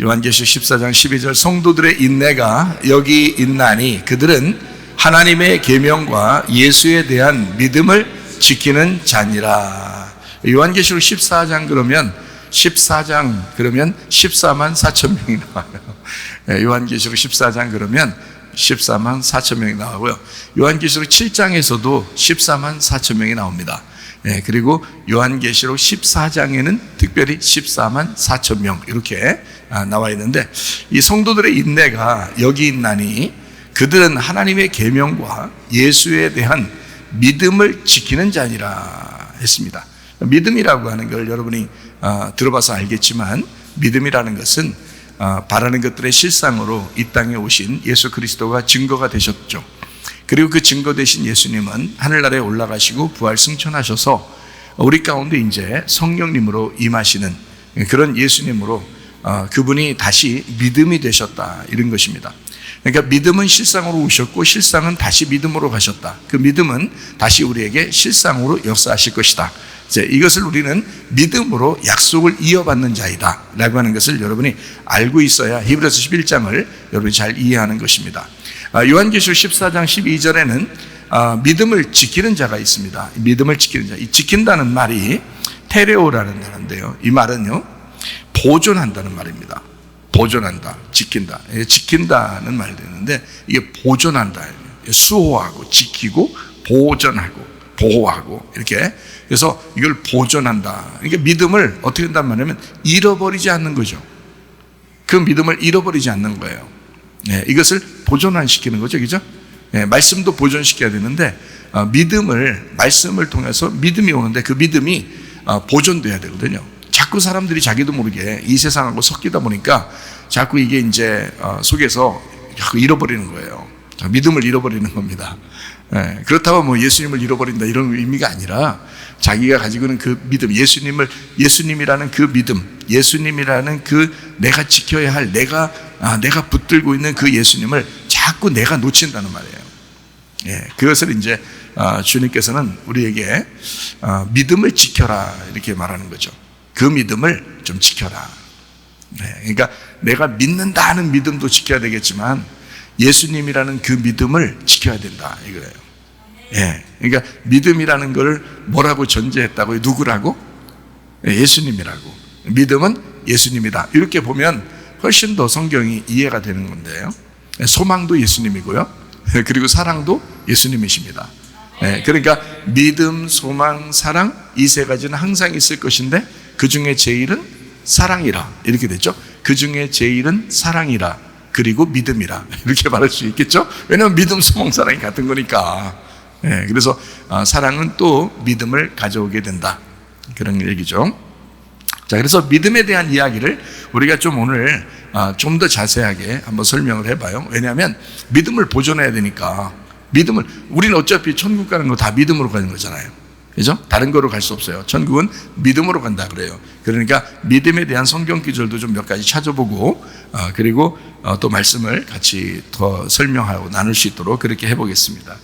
요한계시록 14장 12절 성도들의 인내가 여기 있나니 그들은 하나님의 계명과 예수에 대한 믿음을 지키는 자니라. 요한계시록 14장 그러면 14만 4천 명이 나와요. 요한계시록 14장 그러면 14만 4천 명이 나오고요. 요한계시록 7장에서도 14만 4천 명이 나옵니다. 그리고 요한계시록 14장에는 특별히 14만 4천 명 이렇게 나와 있는데, 이 성도들의 인내가 여기 있나니 그들은 하나님의 계명과 예수에 대한 믿음을 지키는 자니라 했습니다. 믿음이라고 하는 걸 여러분이 들어봐서 알겠지만, 믿음이라는 것은 바라는 것들의 실상으로 이 땅에 오신 예수 그리스도가 증거가 되셨죠. 그리고 그 증거 되신 예수님은 하늘나라에 올라가시고 부활 승천하셔서 우리 가운데 이제 성령님으로 임하시는 그런 예수님으로 그분이 다시 믿음이 되셨다, 이런 것입니다. 그러니까 믿음은 실상으로 오셨고 실상은 다시 믿음으로 가셨다. 그 믿음은 다시 우리에게 실상으로 역사하실 것이다. 이것을 우리는 믿음으로 약속을 이어받는 자이다 라고 하는 것을 여러분이 알고 있어야 히브리서 11장을 여러분이 잘 이해하는 것입니다. 요한계시록 14장 12절에는 믿음을 지키는 자가 있습니다. 믿음을 지키는 자, 이 지킨다는 말이 테레오라는 단어인데요, 이 말은요 보존한다는 말입니다. 보존한다, 지킨다. 지킨다는 말이 되는데 이게 보존한다, 수호하고 지키고 보존하고 보호하고 이렇게, 그래서 이걸 보존한다. 그러니까 믿음을 어떻게 한단 말이냐면 잃어버리지 않는 거죠. 그 믿음을 잃어버리지 않는 거예요. 이것을 보존시키는 거죠, 그죠? 말씀도 보존시켜야 되는데 믿음을, 말씀을 통해서 믿음이 오는데 그 믿음이 보존돼야 되거든요. 자꾸 사람들이 자기도 모르게 이 세상하고 섞이다 보니까 자꾸 이게 이제 속에서 자꾸 잃어버리는 거예요. 믿음을 잃어버리는 겁니다. 그렇다고 뭐 예수님을 잃어버린다 이런 의미가 아니라 자기가 가지고 있는 그 믿음, 예수님이라는 그 믿음, 예수님이라는 그 내가 지켜야 할, 내가 붙들고 있는 그 예수님을 자꾸 내가 놓친다는 말이에요. 그것을 이제 주님께서는 우리에게 믿음을 지켜라 이렇게 말하는 거죠. 그 믿음을 좀 지켜라. 그러니까 내가 믿는다는 믿음도 지켜야 되겠지만 예수님이라는 그 믿음을 지켜야 된다 이거예요. 그러니까 믿음이라는 걸 뭐라고 전제했다고요? 누구라고? 예수님이라고. 믿음은 예수님이다. 이렇게 보면 훨씬 더 성경이 이해가 되는 건데요. 소망도 예수님이고요. 그리고 사랑도 예수님이십니다. 그러니까 믿음, 소망, 사랑, 이 세 가지는 항상 있을 것인데 그 중에 제일은 사랑이라 이렇게 됐죠. 그 중에 제일은 사랑이라 그리고 믿음이라 이렇게 말할 수 있겠죠. 왜냐하면 믿음, 소망, 사랑이 같은 거니까. 그래서 사랑은 또 믿음을 가져오게 된다, 그런 얘기죠. 자, 그래서 믿음에 대한 이야기를 우리가 좀 오늘 좀 더 자세하게 한번 설명을 해봐요. 왜냐하면 믿음을 보존해야 되니까. 믿음을, 우리는 어차피 천국 가는 거 다 믿음으로 가는 거잖아요, 그죠? 다른 거로 갈 수 없어요. 천국은 믿음으로 간다 그래요. 그러니까 믿음에 대한 성경 구절도 좀 몇 가지 찾아보고 그리고 또 말씀을 같이 더 설명하고 나눌 수 있도록 그렇게 해보겠습니다.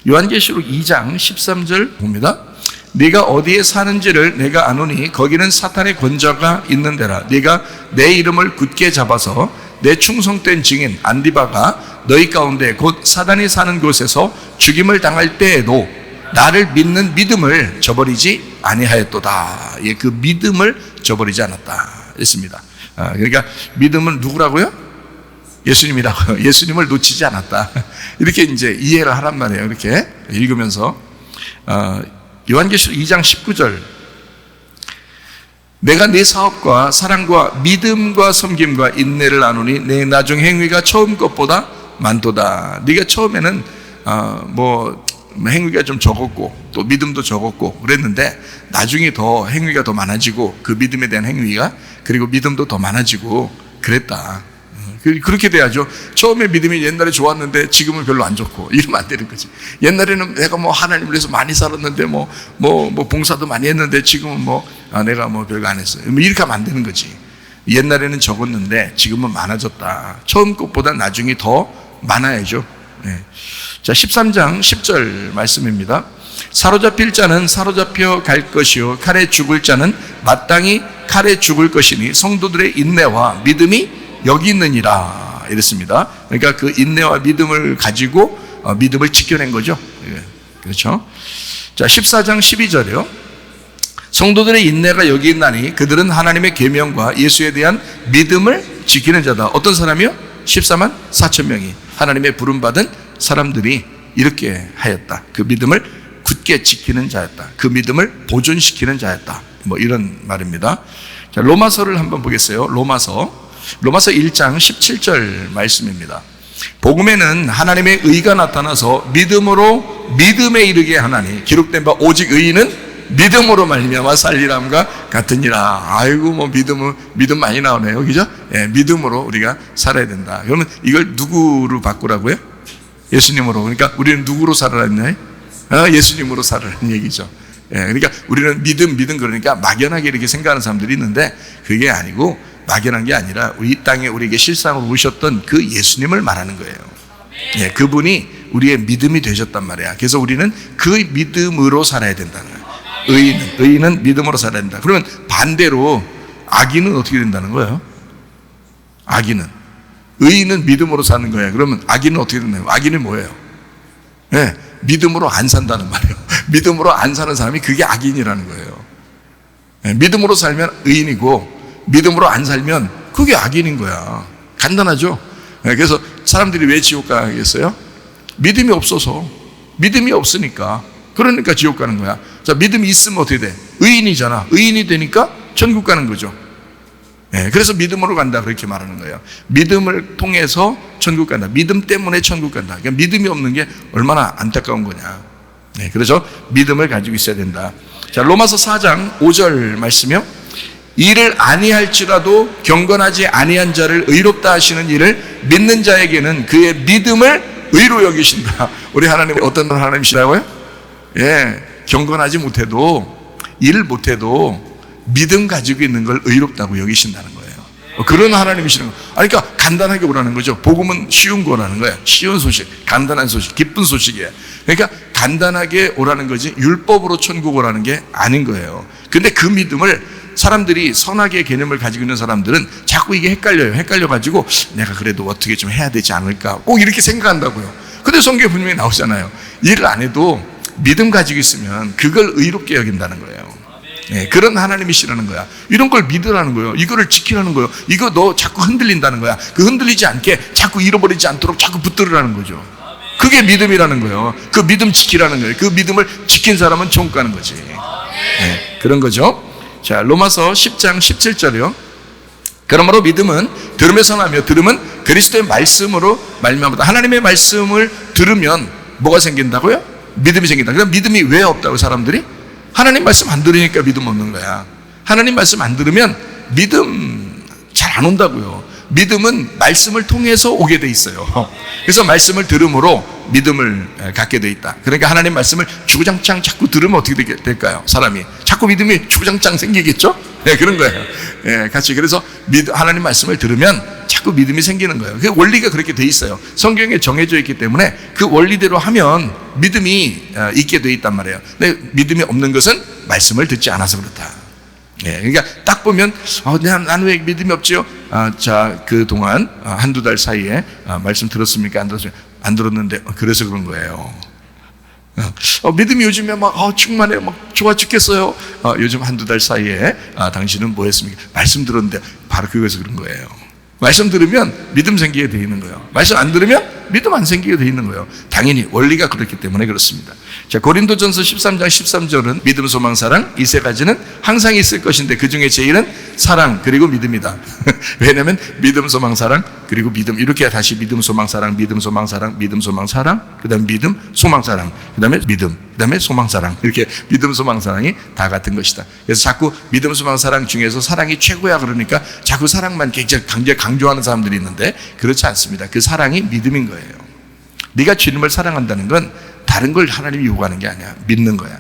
요한계시록 2장 13절 봅니다. 네가 어디에 사는지를 내가 아노니 거기는 사탄의 권좌가 있는 데라. 네가 내 이름을 굳게 잡아서 내 충성된 증인 안디바가 너희 가운데 곧 사단이 사는 곳에서 죽임을 당할 때에도 나를 믿는 믿음을 저버리지 아니하였도다. 그 믿음을 저버리지 않았다 했습니다. 그러니까 믿음은 누구라고요? 예수님이라고요. 예수님을 놓치지 않았다. 이렇게 이제 이해를 하란 말이에요. 이렇게 읽으면서 요한계시록 2장 19절, 내가 네 사업과 사랑과 믿음과 섬김과 인내를 나누니 내 나중 행위가 처음 것보다 많도다. 네가 처음에는 행위가 좀 적었고 또 믿음도 적었고 그랬는데 나중에 더 행위가 더 많아지고 그 믿음에 대한 행위가 그리고 믿음도 더 많아지고 그랬다. 그렇게 돼야죠. 처음에 믿음이 옛날에 좋았는데 지금은 별로 안 좋고 이러면 안 되는 거지. 옛날에는 내가 하나님을 위해서 많이 살았는데 봉사도 많이 했는데 지금은 내가 별거 안 했어요. 이렇게 하면 안 되는 거지. 옛날에는 적었는데 지금은 많아졌다. 처음 것보다 나중에 더 많아야죠. 자, 13장 10절 말씀입니다. 사로잡힐 자는 사로잡혀 갈 것이요 칼에 죽을 자는 마땅히 칼에 죽을 것이니 성도들의 인내와 믿음이 여기 있느니라 이랬습니다. 그러니까 그 인내와 믿음을 가지고 믿음을 지켜낸 거죠. 그렇죠? 자, 14장 12절이요. 성도들의 인내가 여기 있나니 그들은 하나님의 계명과 예수에 대한 믿음을 지키는 자다. 어떤 사람이요? 14만 4천 명이 하나님의 부름받은 사람들이 이렇게 하였다. 그 믿음을 굳게 지키는 자였다. 그 믿음을 보존시키는 자였다. 뭐 이런 말입니다. 자, 로마서를 한번 보겠어요. 로마서 1장 17절 말씀입니다. 복음에는 하나님의 의가 나타나서 믿음으로 믿음에 이르게 하나니 기록된 바 오직 의인은 믿음으로 말미암아 살리람과 같으니라. 아이고, 뭐 믿음 많이 나오네요, 그죠? 예, 믿음으로 우리가 살아야 된다. 그러면 이걸 누구로 바꾸라고요? 예수님으로. 그러니까 우리는 누구로 살아야 했나요? 예수님으로 살아라는 얘기죠. 예, 그러니까 우리는 믿음 그러니까 막연하게 이렇게 생각하는 사람들이 있는데 그게 아니고 막연한 게 아니라 이 땅에 우리에게 실상으로 오셨던 그 예수님을 말하는 거예요. 예, 그분이 우리의 믿음이 되셨단 말이야. 그래서 우리는 그 믿음으로 살아야 된다는 거예요. 의인은 믿음으로 살아야 된다. 그러면 반대로 악인은 어떻게 된다는 거예요? 의인은 믿음으로 사는 거예요. 그러면 악인은 어떻게 된다는 거예요? 악인이 뭐예요? 예, 믿음으로 안 산다는 말이에요. 믿음으로 안 사는 사람이 그게 악인이라는 거예요. 예, 믿음으로 살면 의인이고 믿음으로 안 살면 그게 악인인 거야. 간단하죠? 예, 그래서 사람들이 왜 지옥 가겠어요? 믿음이 없어서. 믿음이 없으니까. 그러니까 지옥 가는 거야. 자, 믿음이 있으면 어떻게 돼? 의인이잖아. 의인이 되니까 천국 가는 거죠. 예, 그래서 믿음으로 간다 그렇게 말하는 거예요. 믿음을 통해서 천국 간다. 믿음 때문에 천국 간다. 그러니까 믿음이 없는 게 얼마나 안타까운 거냐. 예, 그래서 믿음을 가지고 있어야 된다. 자, 로마서 4장 5절 말씀이요. 이를 아니할지라도 경건하지 아니한 자를 의롭다 하시는 이를 믿는 자에게는 그의 믿음을 의로 여기신다. 우리 하나님 어떤 하나님이시라고요? 예, 경건하지 못해도 일 못해도 믿음 가지고 있는 걸 의롭다고 여기신다는 거예요. 그런 하나님이시는 거예요. 그러니까 간단하게 오라는 거죠. 복음은 쉬운 거라는 거예요. 쉬운 소식, 간단한 소식, 기쁜 소식이에요. 그러니까 간단하게 오라는 거지 율법으로 천국 오라는 게 아닌 거예요. 근데 그 믿음을 사람들이 선악의 개념을 가지고 있는 사람들은 자꾸 이게 헷갈려가지고 내가 그래도 어떻게 좀 해야 되지 않을까 꼭 이렇게 생각한다고요. 근데 성경에 분명히 나오잖아요. 일을 안 해도 믿음 가지고 있으면 그걸 의롭게 여긴다는 거예요. 예, 그런 하나님이시라는 거야. 이런 걸 믿으라는 거예요. 이거를 지키라는 거예요. 이거 너 자꾸 흔들린다는 거야. 그 흔들리지 않게 자꾸 잃어버리지 않도록 자꾸 붙들으라는 거죠. 그게 믿음이라는 거예요. 그 믿음 지키라는 거예요. 그 믿음을 지킨 사람은 천국 가는 거지. 예, 그런 거죠. 자, 로마서 10장 17절이요. 그러므로 믿음은 들음에서 나며 들음은 그리스도의 말씀으로 말미암았다. 하나님의 말씀을 들으면 뭐가 생긴다고요? 믿음이 생긴다. 그럼 믿음이 왜 없다고 사람들이? 하나님 말씀 안 들으니까 믿음 없는 거야. 하나님 말씀 안 들으면 믿음 잘 안 온다고요. 믿음은 말씀을 통해서 오게 돼 있어요. 그래서 말씀을 들음으로 믿음을 갖게 돼 있다. 그러니까 하나님 말씀을 주구장창 자꾸 들으면 어떻게 될까요? 사람이 자꾸 믿음이 주구장창 생기겠죠? 네, 그런 거예요. 네, 같이. 그래서 하나님 말씀을 들으면 자꾸 믿음이 생기는 거예요. 그 원리가 그렇게 돼 있어요. 성경에 정해져 있기 때문에 그 원리대로 하면 믿음이 있게 돼 있단 말이에요. 근데 믿음이 없는 것은 말씀을 듣지 않아서 그렇다. 예, 그러니까 딱 보면 나는 왜 믿음이 없지요? 자, 그동안 한두 달 사이에 말씀 들었습니까? 안 들었습니까? 안 들었는데 그래서 그런 거예요. 믿음이 요즘에 막 충만해, 막 좋아 죽겠어요. 요즘 한두 달 사이에 당신은 뭐 했습니까? 말씀 들었는데 바로 그거에서 그런 거예요. 말씀 들으면 믿음 생기게 돼 있는 거예요. 말씀 안 들으면 믿음 안 생기게 돼 있는 거예요. 당연히 원리가 그렇기 때문에 그렇습니다. 자, 고린도전서 13장 13절은 믿음, 소망, 사랑 이 세 가지는 항상 있을 것인데 그 중에 제일은 사랑 그리고 믿음이다. 왜냐하면 믿음, 소망, 사랑 그리고 믿음 이렇게 다시 믿음, 소망, 사랑, 믿음, 소망, 사랑, 믿음, 소망, 사랑 그 다음에 믿음, 소망, 사랑 그 다음에 믿음, 그 다음에 소망, 사랑 이렇게 믿음, 소망, 사랑이 다 같은 것이다. 그래서 자꾸 믿음, 소망, 사랑 중에서 사랑이 최고야 그러니까 자꾸 사랑만 굉장히 강조하는 사람들이 있는데 그렇지 않습니다. 그 사랑이 믿음인 거예요. 네가 주님을 사랑한다는 건 다른 걸 하나님이 요구하는 게 아니야. 믿는 거야.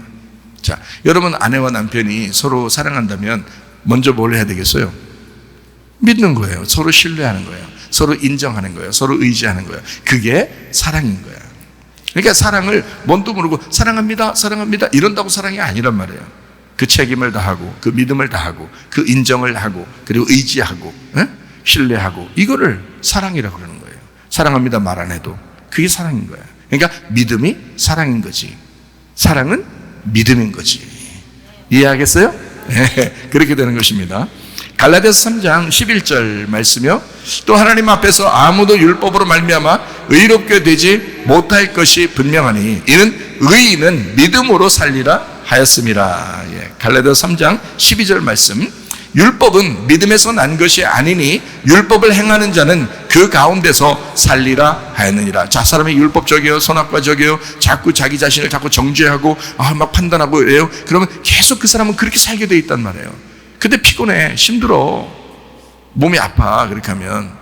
자, 여러분 아내와 남편이 서로 사랑한다면 먼저 뭘 해야 되겠어요? 믿는 거예요. 서로 신뢰하는 거예요. 서로 인정하는 거예요. 서로 의지하는 거예요. 그게 사랑인 거야. 그러니까 사랑을 뭔도 모르고 사랑합니다, 사랑합니다 이런다고 사랑이 아니란 말이에요. 그 책임을 다하고 그 믿음을 다하고 그 인정을 하고 그리고 의지하고 신뢰하고, 이거를 사랑이라고 그러는 거예요. 사랑합니다 말 안 해도 그게 사랑인 거예요. 그러니까 믿음이 사랑인 거지, 사랑은 믿음인 거지. 이해하겠어요? 네, 그렇게 되는 것입니다. 갈라디아서 3장 11절 말씀이요. 또 하나님 앞에서 아무도 율법으로 말미암아 의롭게 되지 못할 것이 분명하니 이는 의인은 믿음으로 살리라 하였음이라. 예, 갈라디아서 3장 12절 말씀. 율법은 믿음에서 난 것이 아니니 율법을 행하는 자는 그 가운데서 살리라 하였느니라. 자, 사람이 율법적이요, 선악과적이요, 자꾸 자기 자신을 자꾸 정죄하고 막 판단하고 이래요. 그러면 계속 그 사람은 그렇게 살게 돼 있단 말이에요. 근데 피곤해, 힘들어, 몸이 아파. 그렇게 하면,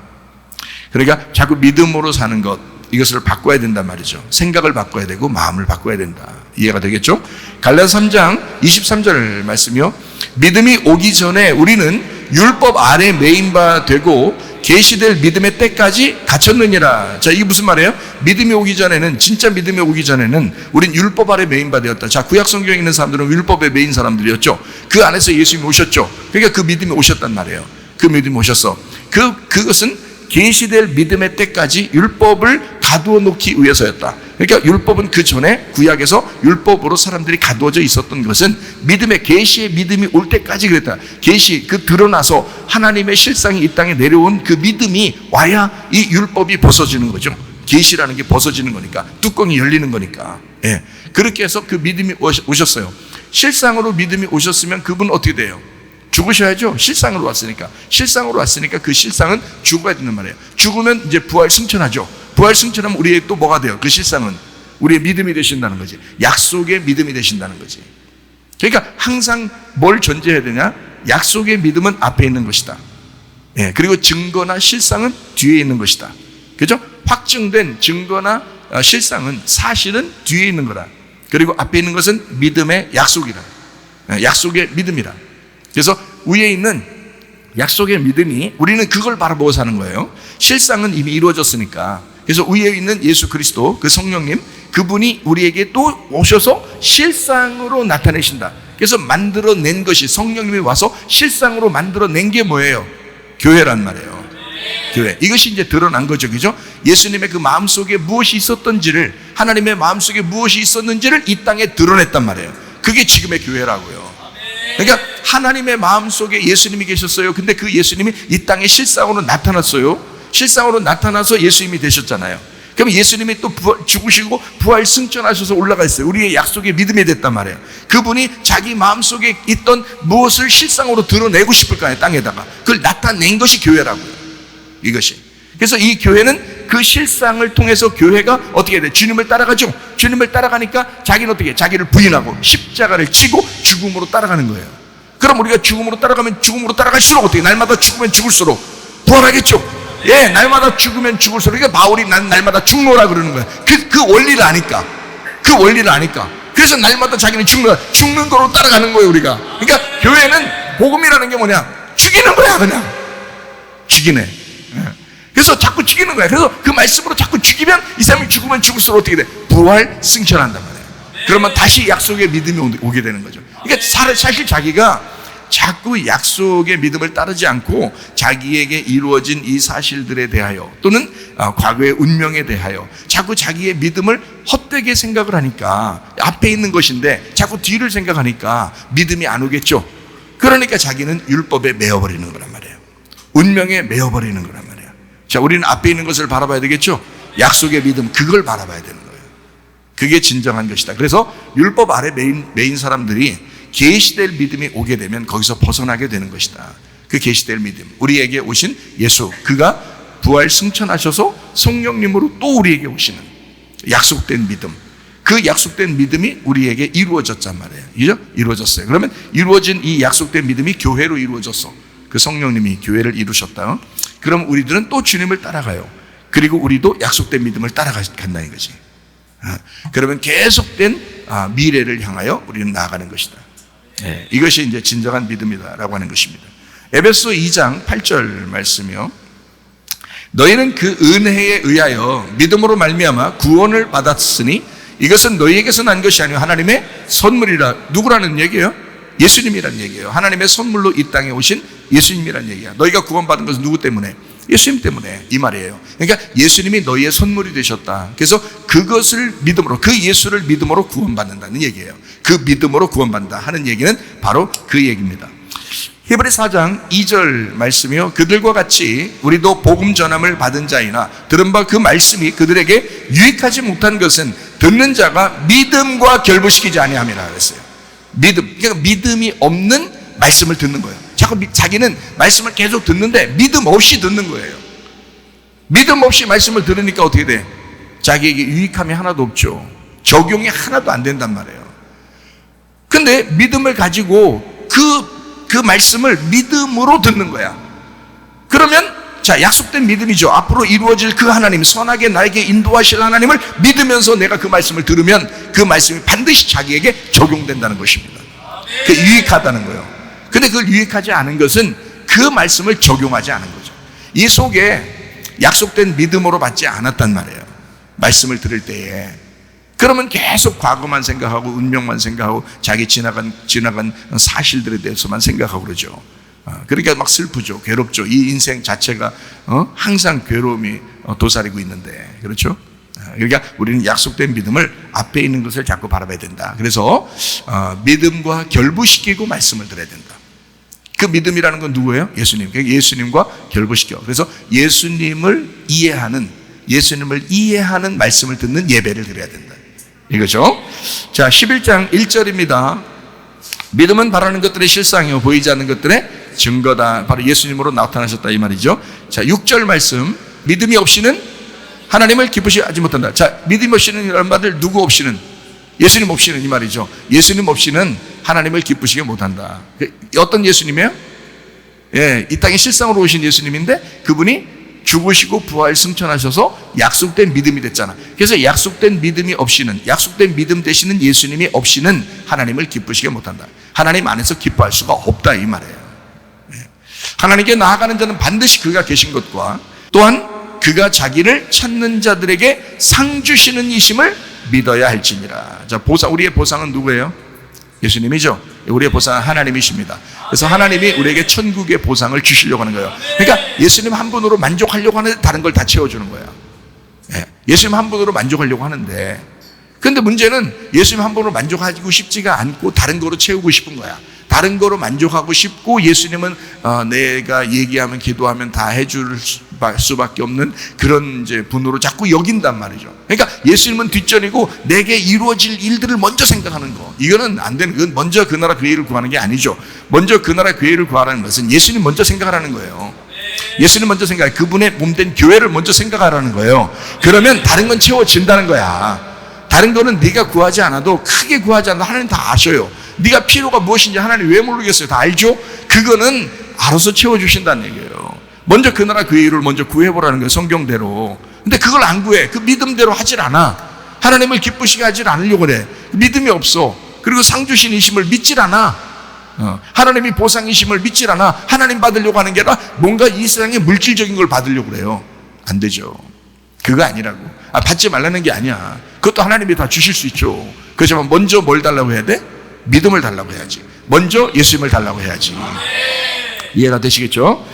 그러니까 자꾸 믿음으로 사는 것, 이것을 바꿔야 된단 말이죠. 생각을 바꿔야 되고 마음을 바꿔야 된다. 이해가 되겠죠? 갈라디아서 3장 23절 말씀이요. 믿음이 오기 전에 우리는 율법 아래 매인 바 되고 계시될 믿음의 때까지 갇혔느니라. 자, 이게 무슨 말이에요? 믿음이 오기 전에는, 진짜 믿음이 오기 전에는 우린 율법 아래 매인 바 되었다. 자, 구약 성경에 있는 사람들은 율법에 매인 사람들이었죠. 그 안에서 예수님이 오셨죠. 그러니까 그 믿음이 오셨단 말이에요. 그 믿음이 오셨어. 그것은 계시될 믿음의 때까지 율법을 가두어 놓기 위해서였다. 그러니까 율법은 그 전에 구약에서 율법으로 사람들이 가두어져 있었던 것은 믿음의, 계시의 믿음이 올 때까지 그랬다. 계시, 그 드러나서 하나님의 실상이 이 땅에 내려온 그 믿음이 와야 이 율법이 벗어지는 거죠. 계시라는 게 벗어지는 거니까, 뚜껑이 열리는 거니까. 예. 그렇게 해서 그 믿음이 오셨어요. 실상으로 믿음이 오셨으면 그분 어떻게 돼요? 죽으셔야죠. 실상으로 왔으니까. 실상으로 왔으니까 그 실상은 죽어야 된단 말이에요. 죽으면 이제 부활 승천하죠. 부활 승천하면 우리의 또 뭐가 돼요? 그 실상은 우리의 믿음이 되신다는 거지. 약속의 믿음이 되신다는 거지. 그러니까 항상 뭘 전제해야 되냐? 약속의 믿음은 앞에 있는 것이다. 예, 그리고 증거나 실상은 뒤에 있는 것이다. 그죠? 확증된 증거나 실상은, 사실은 뒤에 있는 거라. 그리고 앞에 있는 것은 믿음의 약속이라. 약속의 믿음이라. 그래서 위에 있는 약속의 믿음이, 우리는 그걸 바라보고 사는 거예요. 실상은 이미 이루어졌으니까. 그래서 위에 있는 예수 그리스도, 그 성령님, 그분이 우리에게 또 오셔서 실상으로 나타내신다. 그래서 만들어낸 것이, 성령님이 와서 실상으로 만들어낸 게 뭐예요? 교회란 말이에요. 교회. 이것이 이제 드러난 거죠. 그죠? 예수님의 그 마음속에 무엇이 있었던지를, 하나님의 마음속에 무엇이 있었는지를 이 땅에 드러냈단 말이에요. 그게 지금의 교회라고요. 그러니까 하나님의 마음속에 예수님이 계셨어요. 근데 그 예수님이 이 땅에 실상으로 나타났어요. 실상으로 나타나서 예수님이 되셨잖아요. 그럼 예수님이 또 죽으시고 부활 승천하셔서 올라가 있어요. 우리의 약속의 믿음이 됐단 말이에요. 그분이 자기 마음속에 있던 무엇을 실상으로 드러내고 싶을 거 아니에요. 땅에다가. 그걸 나타낸 것이 교회라고요. 이것이. 그래서 이 교회는 그 실상을 통해서 교회가 어떻게 해야 돼? 주님을 따라가죠. 주님을 따라가니까 자기는 어떻게 해? 자기를 부인하고 십자가를 치고 죽음으로 따라가는 거예요. 그럼 우리가 죽음으로 따라가면 죽음으로 따라갈수록 어떻게? 날마다 죽으면 죽을수록 부활하겠죠. 예, 날마다 죽으면 죽을수록. 그러니까 바울이 난 날마다 죽노라 그러는 거야. 그 원리를 아니까. 그 원리를 아니까. 그래서 날마다 자기는 죽는 거로 따라가는 거예요, 우리가. 그러니까 교회는, 복음이라는 게 뭐냐? 죽이는 거야, 그냥. 죽이네. 예. 그래서 자꾸 죽이는 거야. 그래서 그 말씀으로 자꾸 죽이면 이 사람이 죽으면 죽을수록 어떻게 돼? 부활 승천한단 말이에요. 그러면 다시 약속의 믿음이 오게 되는 거죠. 그러니까 사실 자기가 자꾸 약속의 믿음을 따르지 않고 자기에게 이루어진 이 사실들에 대하여, 또는 과거의 운명에 대하여 자꾸 자기의 믿음을 헛되게 생각을 하니까, 앞에 있는 것인데 자꾸 뒤를 생각하니까 믿음이 안 오겠죠. 그러니까 자기는 율법에 매어버리는 거란 말이에요. 운명에 매어버리는 거란 말이에요. 자, 우리는 앞에 있는 것을 바라봐야 되겠죠. 약속의 믿음, 그걸 바라봐야 되는 거예요. 그게 진정한 것이다. 그래서 율법 아래 매인 사람들이 계시될 믿음이 오게 되면 거기서 벗어나게 되는 것이다. 그 계시될 믿음, 우리에게 오신 예수, 그가 부활 승천하셔서 성령님으로 또 우리에게 오시는 약속된 믿음, 그 약속된 믿음이 우리에게 이루어졌단 말이에요. 그죠? 이루어졌어요. 그러면 이루어진 이 약속된 믿음이 교회로 이루어졌어. 그 성령님이 교회를 이루셨다. 그럼 우리들은 또 주님을 따라가요. 그리고 우리도 약속된 믿음을 따라간다는 거지. 그러면 계속된 미래를 향하여 우리는 나아가는 것이다. 네, 이것이 이제 진정한 믿음이다라고 하는 것입니다. 에베소 2장 8절 말씀이요. 너희는 그 은혜에 의하여 믿음으로 말미암아 구원을 받았으니 이것은 너희에게서 난 것이 아니요 하나님의 선물이라. 누구라는 얘기예요? 예수님이라는 얘기예요. 하나님의 선물로 이 땅에 오신 예수님이란 얘기야. 너희가 구원받은 것은 누구 때문에? 예수님 때문에, 이 말이에요. 그러니까 예수님이 너희의 선물이 되셨다. 그래서 그것을 믿음으로, 그 예수를 믿음으로 구원받는다는 얘기예요. 그 믿음으로 구원받는다 하는 얘기는 바로 그 얘기입니다. 히브리서 4장 2절 말씀이요, 그들과 같이 우리도 복음 전함을 받은 자이나 들은 바 그 말씀이 그들에게 유익하지 못한 것은 듣는 자가 믿음과 결부시키지 아니함이라 그랬어요. 믿음, 그러니까 믿음이 없는 말씀을 듣는 거예요. 자기는 말씀을 계속 듣는데 믿음 없이 듣는 거예요. 믿음 없이 말씀을 들으니까 어떻게 돼? 자기에게 유익함이 하나도 없죠. 적용이 하나도 안 된단 말이에요. 근데 믿음을 가지고 그 말씀을 믿음으로 듣는 거야. 그러면 자, 약속된 믿음이죠. 앞으로 이루어질 그 하나님, 선하게 나에게 인도하실 하나님을 믿으면서 내가 그 말씀을 들으면 그 말씀이 반드시 자기에게 적용된다는 것입니다. 그 유익하다는 거예요. 근데 그걸 유익하지 않은 것은 그 말씀을 적용하지 않은 거죠. 이 속에 약속된 믿음으로 받지 않았단 말이에요. 말씀을 들을 때에. 그러면 계속 과거만 생각하고 운명만 생각하고 자기 지나간 사실들에 대해서만 생각하고 그러죠. 그러니까 막 슬프죠. 괴롭죠. 이 인생 자체가 항상 괴로움이 도사리고 있는데, 그렇죠? 그러니까 우리는 약속된 믿음을 앞에 있는 것을 자꾸 바라봐야 된다. 그래서 믿음과 결부시키고 말씀을 들어야 된다. 그 믿음이라는 건 누구예요? 예수님. 예수님과 결부시켜. 그래서 예수님을 이해하는 말씀을 듣는 예배를 드려야 된다. 이거죠? 자, 11장 1절입니다. 믿음은 바라는 것들의 실상이요 보이지 않는 것들의 증거다. 바로 예수님으로 나타나셨다 이 말이죠. 자, 6절 말씀. 믿음이 없이는 하나님을 기쁘시게 하지 못한다. 자, 믿음 없이는 이런 말들 누구 없이는? 예수님 없이는 이 말이죠. 예수님 없이는 하나님을 기쁘시게 못한다. 어떤 예수님이에요? 예, 이 땅에 실상으로 오신 예수님인데 그분이 죽으시고 부활 승천하셔서 약속된 믿음이 됐잖아. 그래서 약속된 믿음이 없이는, 약속된 믿음 되시는 예수님이 없이는 하나님을 기쁘시게 못한다. 하나님 안에서 기뻐할 수가 없다 이 말이에요. 하나님께 나아가는 자는 반드시 그가 계신 것과 또한 그가 자기를 찾는 자들에게 상 주시는 이심을 믿어야 할지니라. 자, 우리의 보상은 누구예요? 예수님이죠. 우리의 보상은 하나님이십니다. 그래서 하나님이 우리에게 천국의 보상을 주시려고 하는 거예요. 그러니까 예수님 한 분으로 만족하려고 하는데 다른 걸 다 채워주는 거예요. 예수님 한 분으로 만족하려고 하는데, 근데 문제는 예수님 한 분으로 만족하고 싶지가 않고 다른 거로 채우고 싶은 거야. 다른 거로 만족하고 싶고 예수님은 내가 얘기하면 기도하면 다 해줄 수밖에 없는 그런 이제 분으로 자꾸 여긴단 말이죠. 그러니까 예수님은 뒷전이고 내게 이루어질 일들을 먼저 생각하는 거. 이거는 안 되는, 그건 먼저 그 나라 그 일을 구하는 게 아니죠. 먼저 그 나라 그 일을 구하라는 것은 예수님 먼저 생각하라는 거예요. 예수님 먼저 생각해. 그분의 몸된 교회를 먼저 생각하라는 거예요. 그러면 다른 건 채워진다는 거야. 다른 거는 네가 구하지 않아도, 크게 구하지 않아도 하나님 다 아셔요. 네가 필요가 무엇인지 하나님 왜 모르겠어요? 다 알죠? 그거는 알아서 채워주신다는 얘기예요. 먼저 그 나라 그 일을 먼저 구해보라는 거예요. 성경대로. 근데 그걸 안 구해. 그 믿음대로 하질 않아. 하나님을 기쁘시게 하질 않으려고 그래. 믿음이 없어. 그리고 상 주신 이심을 믿질 않아. 하나님이 보상이심을 믿질 않아. 하나님 받으려고 하는 게 아니라 뭔가 이 세상에 물질적인 걸 받으려고 그래요. 안 되죠. 그거 아니라고. 받지 말라는 게 아니야. 그것도 하나님이 다 주실 수 있죠. 그렇지만 먼저 뭘 달라고 해야 돼? 믿음을 달라고 해야지. 먼저 예수님을 달라고 해야지. 이해가 되시겠죠?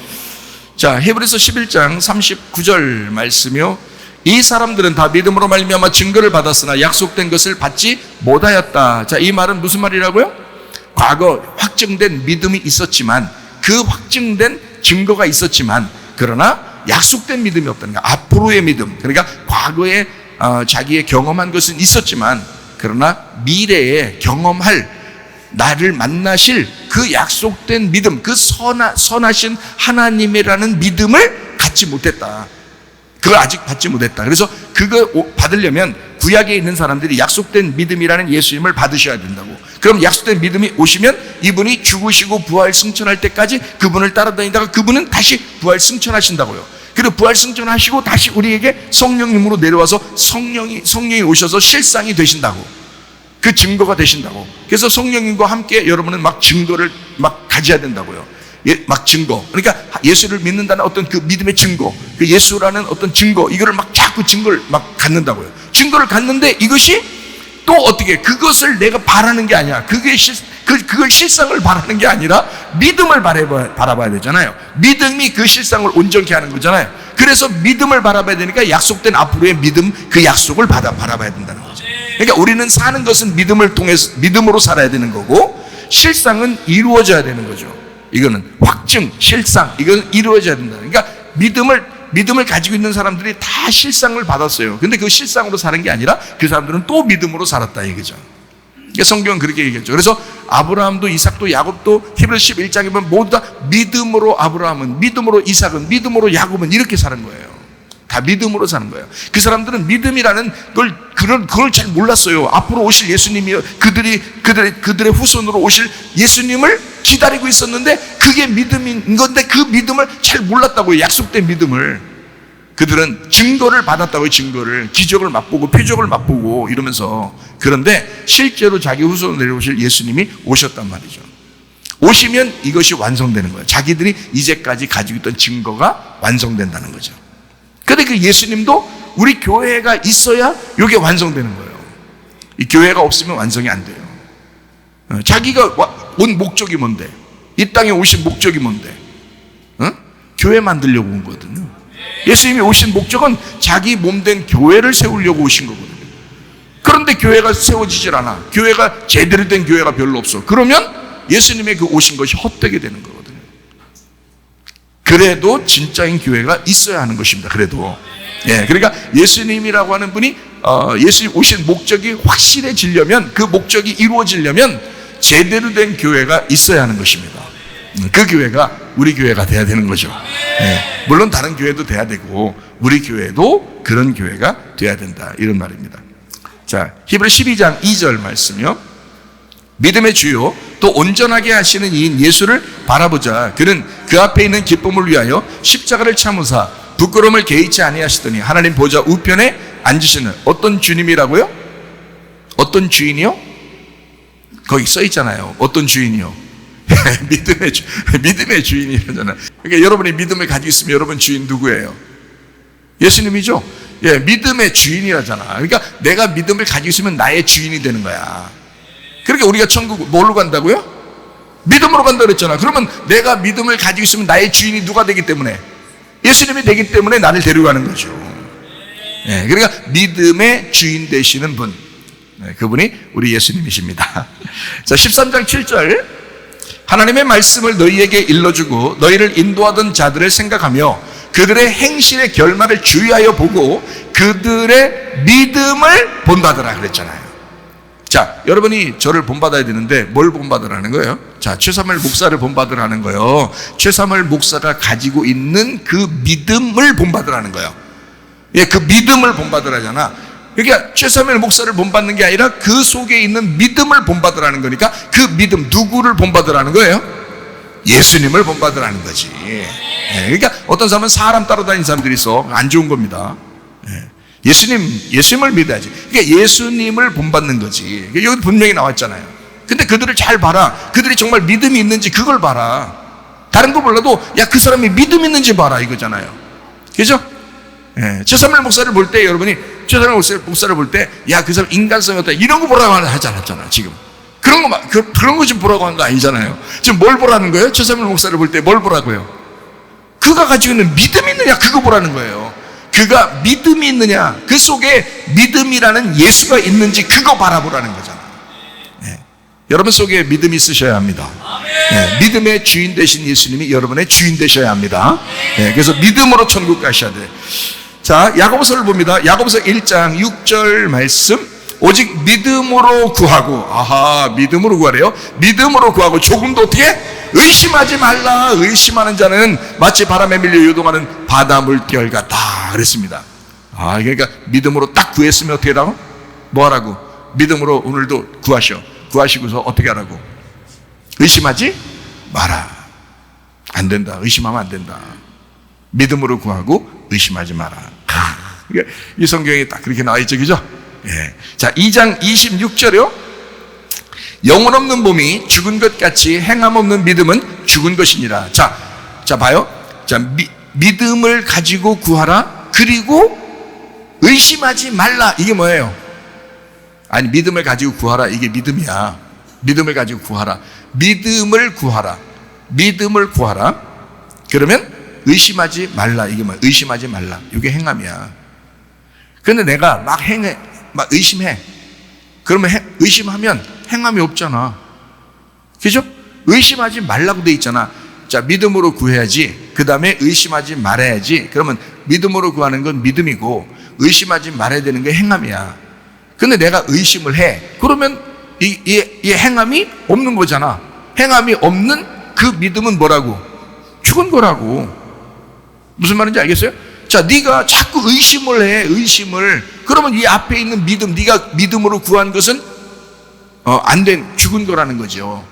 자, 히브리서 11장 39절 말씀이요. 이 사람들은 다 믿음으로 말미암아 증거를 받았으나 약속된 것을 받지 못하였다. 자, 이 말은 무슨 말이라고요? 과거 확증된 믿음이 있었지만, 그 확증된 증거가 있었지만, 그러나 약속된 믿음이 없다는 거야. 앞으로의 믿음. 그러니까 과거에 자기의 경험한 것은 있었지만, 그러나 미래에 경험할, 나를 만나실 그 약속된 믿음, 그 선하신 하나님이라는 믿음을 갖지 못했다. 그걸 아직 받지 못했다. 그래서 그거 받으려면 구약에 있는 사람들이 약속된 믿음이라는 예수님을 받으셔야 된다고. 그럼 약속된 믿음이 오시면 이분이 죽으시고 부활 승천할 때까지 그분을 따라다니다가 그분은 다시 부활 승천하신다고요. 그리고 부활 승천하시고 다시 우리에게 성령님으로 내려와서 성령이 오셔서 실상이 되신다고. 그 증거가 되신다고. 그래서 성령님과 함께 여러분은 막 증거를 막 가져야 된다고요. 막 증거. 그러니까 예수를 믿는다는 어떤 그 믿음의 증거, 그 예수라는 어떤 증거, 이거를 막 자꾸 증거를 막 갖는다고요. 증거를 갖는데 이것이 또 어떻게, 그것을 내가 바라는 게 아니야. 그걸 실상을 바라는 게 아니라 믿음을 바라봐야 되잖아요. 믿음이 그 실상을 온전케 하는 거잖아요. 그래서 믿음을 바라봐야 되니까 약속된 앞으로의 믿음, 그 약속을 바라봐야 된다는 거죠. 그러니까 우리는 사는 것은 믿음을 통해서, 믿음으로 살아야 되는 거고, 실상은 이루어져야 되는 거죠. 이거는 확증, 실상, 이건 이루어져야 된다. 그러니까 믿음을 가지고 있는 사람들이 다 실상을 받았어요. 근데 그 실상으로 사는 게 아니라 그 사람들은 또 믿음으로 살았다 이거죠. 그러니까 성경은 그렇게 얘기했죠. 그래서 아브라함도 이삭도 야곱도 히브리서 11장에 보면 모두 다 믿음으로 아브라함은, 믿음으로 이삭은, 믿음으로 야곱은 이렇게 사는 거예요. 다 믿음으로 사는 거예요. 그 사람들은 믿음이라는 그걸 잘 몰랐어요. 앞으로 오실 예수님이 그들의 후손으로 오실 예수님을 기다리고 있었는데 그게 믿음인 건데 그 믿음을 잘 몰랐다고요. 약속된 믿음을. 그들은 증거를 받았다고요. 증거를. 기적을 맛보고 표적을 맛보고 이러면서. 그런데 실제로 자기 후손으로 내려오실 예수님이 오셨단 말이죠. 오시면 이것이 완성되는 거예요. 자기들이 이제까지 가지고 있던 증거가 완성된다는 거죠. 그런데 그 예수님도 우리 교회가 있어야 이게 완성되는 거예요. 이 교회가 없으면 완성이 안 돼요. 자기가 온 목적이 뭔데? 이 땅에 오신 목적이 뭔데? 교회 만들려고 온 거거든요. 예수님이 오신 목적은 자기 몸된 교회를 세우려고 오신 거거든요. 그런데 교회가 세워지질 않아. 교회가 제대로 된 교회가 별로 없어. 그러면 예수님의 그 오신 것이 헛되게 되는 거거든요. 그래도 진짜인 교회가 있어야 하는 것입니다. 그래도. 예, 그러니까 예수님이라고 하는 분이 예수님 오신 목적이 확실해지려면, 그 목적이 이루어지려면 제대로 된 교회가 있어야 하는 것입니다. 그 교회가 우리 교회가 돼야 되는 거죠. 예, 물론 다른 교회도 돼야 되고 우리 교회도 그런 교회가 돼야 된다, 이런 말입니다. 자, 히브리 12장 2절 말씀이요. 믿음의 주요 또 온전하게 하시는 이인 예수를 바라보자. 그는 그 앞에 있는 기쁨을 위하여 십자가를 참으사 부끄러움을 개의치 아니하시더니 하나님 보좌 우편에 앉으시는 어떤 주님이라고요? 어떤 주인이요? 거기 써 있잖아요. 어떤 주인이요? 믿음의 주인이라잖아요. 그러니까 여러분이 믿음을 가지고 있으면 여러분 주인 누구예요? 예수님이죠. 예, 믿음의 주인이라잖아. 그러니까 내가 믿음을 가지고 있으면 나의 주인이 되는 거야. 그러니까 우리가 천국 뭘로 간다고요? 믿음으로 간다고 그랬잖아. 그러면 내가 믿음을 가지고 있으면 나의 주인이 누가 되기 때문에? 예수님이 되기 때문에 나를 데려가는 거죠. 예, 그러니까 믿음의 주인 되시는 분, 그분이 우리 예수님이십니다. 자, 13장 7절. 하나님의 말씀을 너희에게 일러주고 너희를 인도하던 자들을 생각하며 그들의 행실의 결말을 주의하여 보고 그들의 믿음을 본받으라 그랬잖아요. 자, 여러분이 저를 본받아야 되는데 뭘 본받으라는 거예요? 자, 최사무엘 목사를 본받으라는 거예요. 최사무엘 목사가 가지고 있는 그 믿음을 본받으라는 거예요. 예, 그 믿음을 본받으라잖아. 그러니까 최사무엘 목사를 본받는 게 아니라 그 속에 있는 믿음을 본받으라는 거니까 그 믿음, 누구를 본받으라는 거예요? 예수님을 본받으라는 거지. 예, 그러니까 어떤 사람은 사람 따라다니는 사람들이 있어. 안 좋은 겁니다. 예, 예수님을 믿어야지. 그러니까 예수님을 본받는 거지. 여기 분명히 나왔잖아요. 근데 그들을 잘 봐라. 그들이 정말 믿음이 있는지 그걸 봐라. 다른 거 몰라도 야, 그 사람이 믿음 있는지 봐라 이거잖아요. 그죠? 예, 최사무엘 목사를 볼 때 여러분이 최사무엘 목사를 볼 때 야, 그 사람 인간성이 어떠 이런 거 보라고 하지 않았잖아. 지금 그런 거 좀 보라고 하는 거 아니잖아요. 지금 뭘 보라는 거예요? 최사무엘 목사를 볼 때 뭘 보라고요? 그가 가지고 있는 믿음이 있느냐 그거 보라는 거예요. 그가 믿음이 있느냐, 그 속에 믿음이라는 예수가 있는지 그거 바라보라는 거잖아. 예, 여러분 속에 믿음이 있으셔야 합니다. 예, 믿음의 주인 되신 예수님이 여러분의 주인 되셔야 합니다. 예, 그래서 믿음으로 천국 가셔야 돼. 자, 야고보서를 봅니다. 야고보서 1장 6절 말씀. 오직 믿음으로 구하고, 믿음으로 구하래요. 믿음으로 구하고 조금도 어떻게? 의심하지 말라. 의심하는 자는 마치 바람에 밀려 요동하는 바다 물결 같다 그랬습니다. 그러니까 믿음으로 딱 구했으면 어떻게 하라고? 뭐 하라고? 믿음으로 오늘도 구하시고서 어떻게 하라고? 의심하지 마라. 안 된다. 의심하면 안 된다. 믿음으로 구하고 의심하지 마라. 이 성경에 딱 그렇게 나와 있죠, 그죠? 예. 자, 2장 26절이요. 영혼 없는 몸이 죽은 것 같이 행함 없는 믿음은 죽은 것이니라. 자, 봐요. 자, 믿음을 가지고 구하라. 그리고 의심하지 말라. 이게 뭐예요? 아니, 믿음을 가지고 구하라. 이게 믿음이야. 믿음을 가지고 구하라. 믿음을 구하라. 믿음을 구하라. 그러면 의심하지 말라. 이게 뭐야? 의심하지 말라. 이게 행함이야. 근데 내가 막 의심해. 그러면 의심하면 행함이 없잖아. 그죠? 의심하지 말라고 돼 있잖아. 자, 믿음으로 구해야지. 그 다음에 의심하지 말아야지. 그러면 믿음으로 구하는 건 믿음이고 의심하지 말아야 되는 게 행함이야. 근데 내가 의심을 해. 그러면 이 행함이 없는 거잖아. 행함이 없는 그 믿음은 뭐라고? 죽은 거라고. 무슨 말인지 알겠어요? 자, 네가 자꾸 의심을 해. 의심을. 그러면 이 앞에 있는 믿음, 네가 믿음으로 구한 것은 안 된 죽은 거라는 거죠.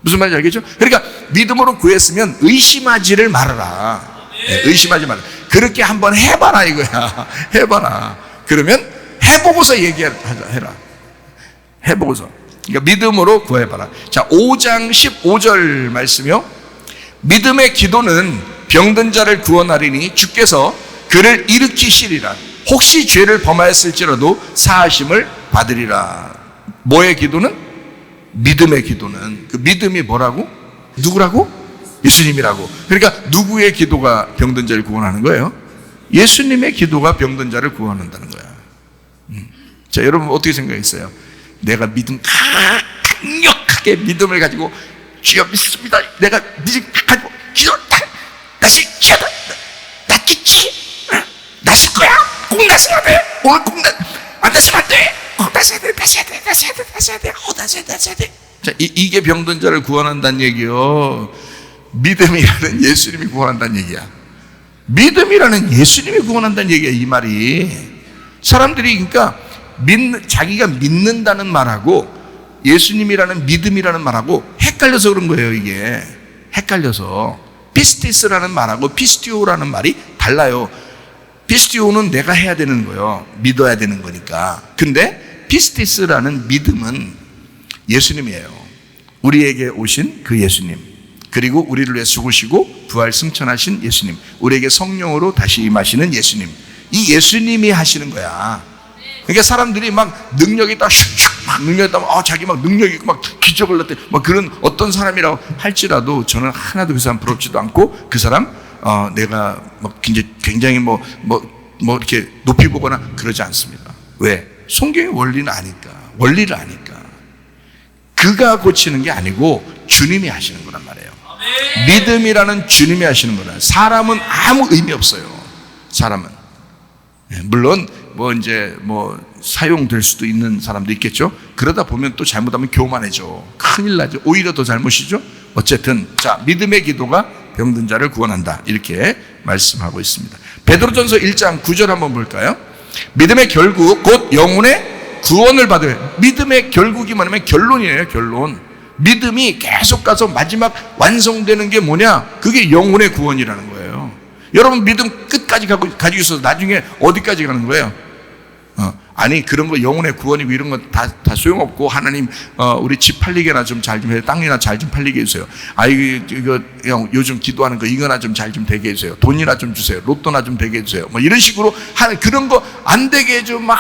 무슨 말인지 알겠죠? 그러니까 믿음으로 구했으면 의심하지를 말아라. 네, 의심하지 말라. 그렇게 한번 해봐라 이거야. 해봐라. 그러면 해보고서 얘기해라. 해보고서. 그러니까 믿음으로 구해봐라. 자, 5장 15절 말씀이요. 믿음의 기도는 병든 자를 구원하리니 주께서 그를 일으키시리라. 혹시 죄를 범하였을지라도 사하심을 받으리라. 뭐의 기도는? 믿음의 기도는. 그 믿음이 뭐라고? 누구라고? 예수님이라고. 그러니까 누구의 기도가 병든 자를 구원하는 거예요? 예수님의 기도가 병든 자를 구원한다는 거야. 자, 여러분 어떻게 생각했어요? 내가 강력하게 믿음을 가지고 주여 믿습니다. 내가 믿음 가지고 기도 다시 기도 낫겠지? 낫을 거야? 꼭 낫어야 돼. 오늘 꼭 안 낫으면 안 돼. 다시 해야 돼. 자, 이게 병든 자를 구원한다는 얘기요. 믿음이라는 예수님이 구원한다는 얘기야. 믿음이라는 예수님이 구원한다는 얘기야, 이 말이. 사람들이 그러니까 자기가 믿는다는 말하고 예수님이라는 믿음이라는 말하고 헷갈려서 그런 거예요, 이게. 헷갈려서. 피스티스라는 말하고 피스티오라는 말이 달라요. 피스티오는 내가 해야 되는 거예요. 믿어야 되는 거니까. 근데 피스티스라는 믿음은 예수님이에요. 우리에게 오신 그 예수님, 그리고 우리를 위해 죽으시고 부활 승천하신 예수님, 우리에게 성령으로 다시 임하시는 예수님, 이 예수님이 하시는 거야. 그러니까 사람들이 막 능력이 있다, 막 능력이 있다, 자기 막 능력이 있고 막 기적을 났대, 막 그런 어떤 사람이라고 할지라도 저는 하나도 그 사람 부럽지도 않고 그 사람 내가 막 굉장히 뭐 이렇게 높이 보거나 그러지 않습니다. 왜? 성경의 원리는 아니까. 원리를 아니까. 그가 고치는 게 아니고 주님이 하시는 거란 말이에요. 믿음이라는 주님이 하시는 거라. 사람은 아무 의미 없어요. 사람은. 물론 사용될 수도 있는 사람도 있겠죠. 그러다 보면 또 잘못하면 교만해져. 큰일 나죠. 오히려 더 잘못이죠. 어쨌든 자, 믿음의 기도가 병든 자를 구원한다. 이렇게 말씀하고 있습니다. 베드로전서 1장 9절 한번 볼까요? 믿음의 결국 곧 영혼의 구원을 받을. 믿음의 결국이 뭐냐면 결론이에요. 결론. 믿음이 계속 가서 마지막 완성되는 게 뭐냐? 그게 영혼의 구원이라는 거예요. 여러분 믿음 끝까지 가지고 있어서 나중에 어디까지 가는 거예요? 아니 그런 거 영혼의 구원이고 이런 건 다 소용없고 하나님 우리 집 팔리게나 좀 잘 좀 해, 땅이나 잘 좀 팔리게 해주세요. 이거 요즘 기도하는 거 이거나 좀 잘 좀 되게 해주세요. 돈이나 좀 주세요. 로또나 좀 되게 해주세요. 뭐 이런 식으로 그런 거 안 되게 해줘 막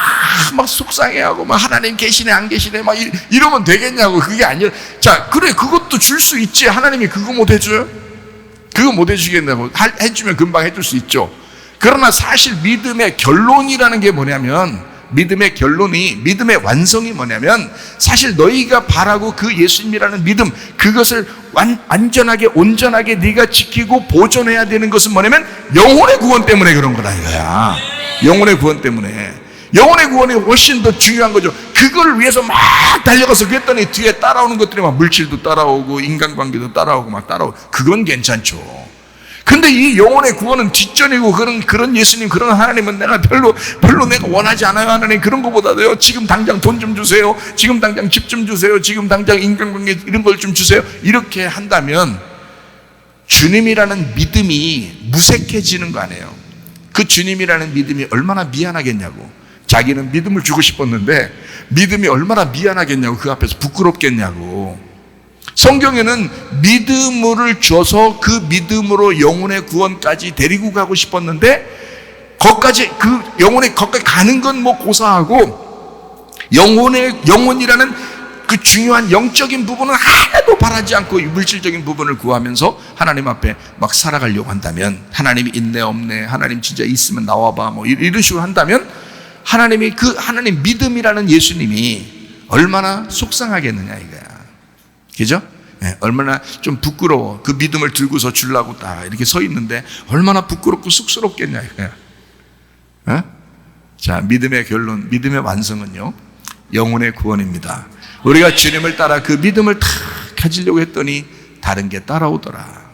속상해하고 막 하나님 계시네 안 계시네 막 이러면 되겠냐고. 그게 아니라 자 그래 그것도 줄 수 있지. 하나님이 그거 못 해줘요? 그거 못 해주겠냐고. 해주면 금방 해줄 수 있죠. 그러나 사실 믿음의 결론이라는 게 뭐냐면 믿음의 결론이, 믿음의 완성이 뭐냐면 사실 너희가 바라고 그 예수님이라는 믿음, 그것을 완전하게 온전하게 네가 지키고 보존해야 되는 것은 뭐냐면 영혼의 구원 때문에 그런 거다 이거야. 영혼의 구원 때문에. 영혼의 구원이 훨씬 더 중요한 거죠. 그걸 위해서 막 달려가서 그랬더니 뒤에 따라오는 것들이 막 물질도 따라오고 인간관계도 따라오고 막 따라오고 그건 괜찮죠. 근데 이 영혼의 구원은 뒷전이고 그런 예수님, 그런 하나님은 내가 별로 내가 원하지 않아요. 하나님 그런 거보다도요. 지금 당장 돈 좀 주세요. 지금 당장 집 좀 주세요. 지금 당장 인간관계 이런 걸 좀 주세요. 이렇게 한다면 주님이라는 믿음이 무색해지는 거 아니에요. 그 주님이라는 믿음이 얼마나 미안하겠냐고. 자기는 믿음을 주고 싶었는데 믿음이 얼마나 미안하겠냐고. 그 앞에서 부끄럽겠냐고. 성경에는 믿음을 줘서 그 믿음으로 영혼의 구원까지 데리고 가고 싶었는데 거기까지 거기까지 가는 건 뭐 고사하고 영혼이라는 그 중요한 영적인 부분은 하나도 바라지 않고 물질적인 부분을 구하면서 하나님 앞에 막 살아가려고 한다면, 하나님이 있네 없네, 하나님 진짜 있으면 나와봐, 뭐 이런 식으로 한다면 하나님이 그 하나님 믿음이라는 예수님이 얼마나 속상하겠느냐 이거야. 그죠? 네, 얼마나 좀 부끄러워. 그 믿음을 들고서 주려고 딱 이렇게 서 있는데 얼마나 부끄럽고 쑥스럽겠냐 이거야. 어? 자, 믿음의 결론, 믿음의 완성은요, 영혼의 구원입니다. 우리가 주님을 따라 그 믿음을 다 가지려고 했더니 다른 게 따라오더라.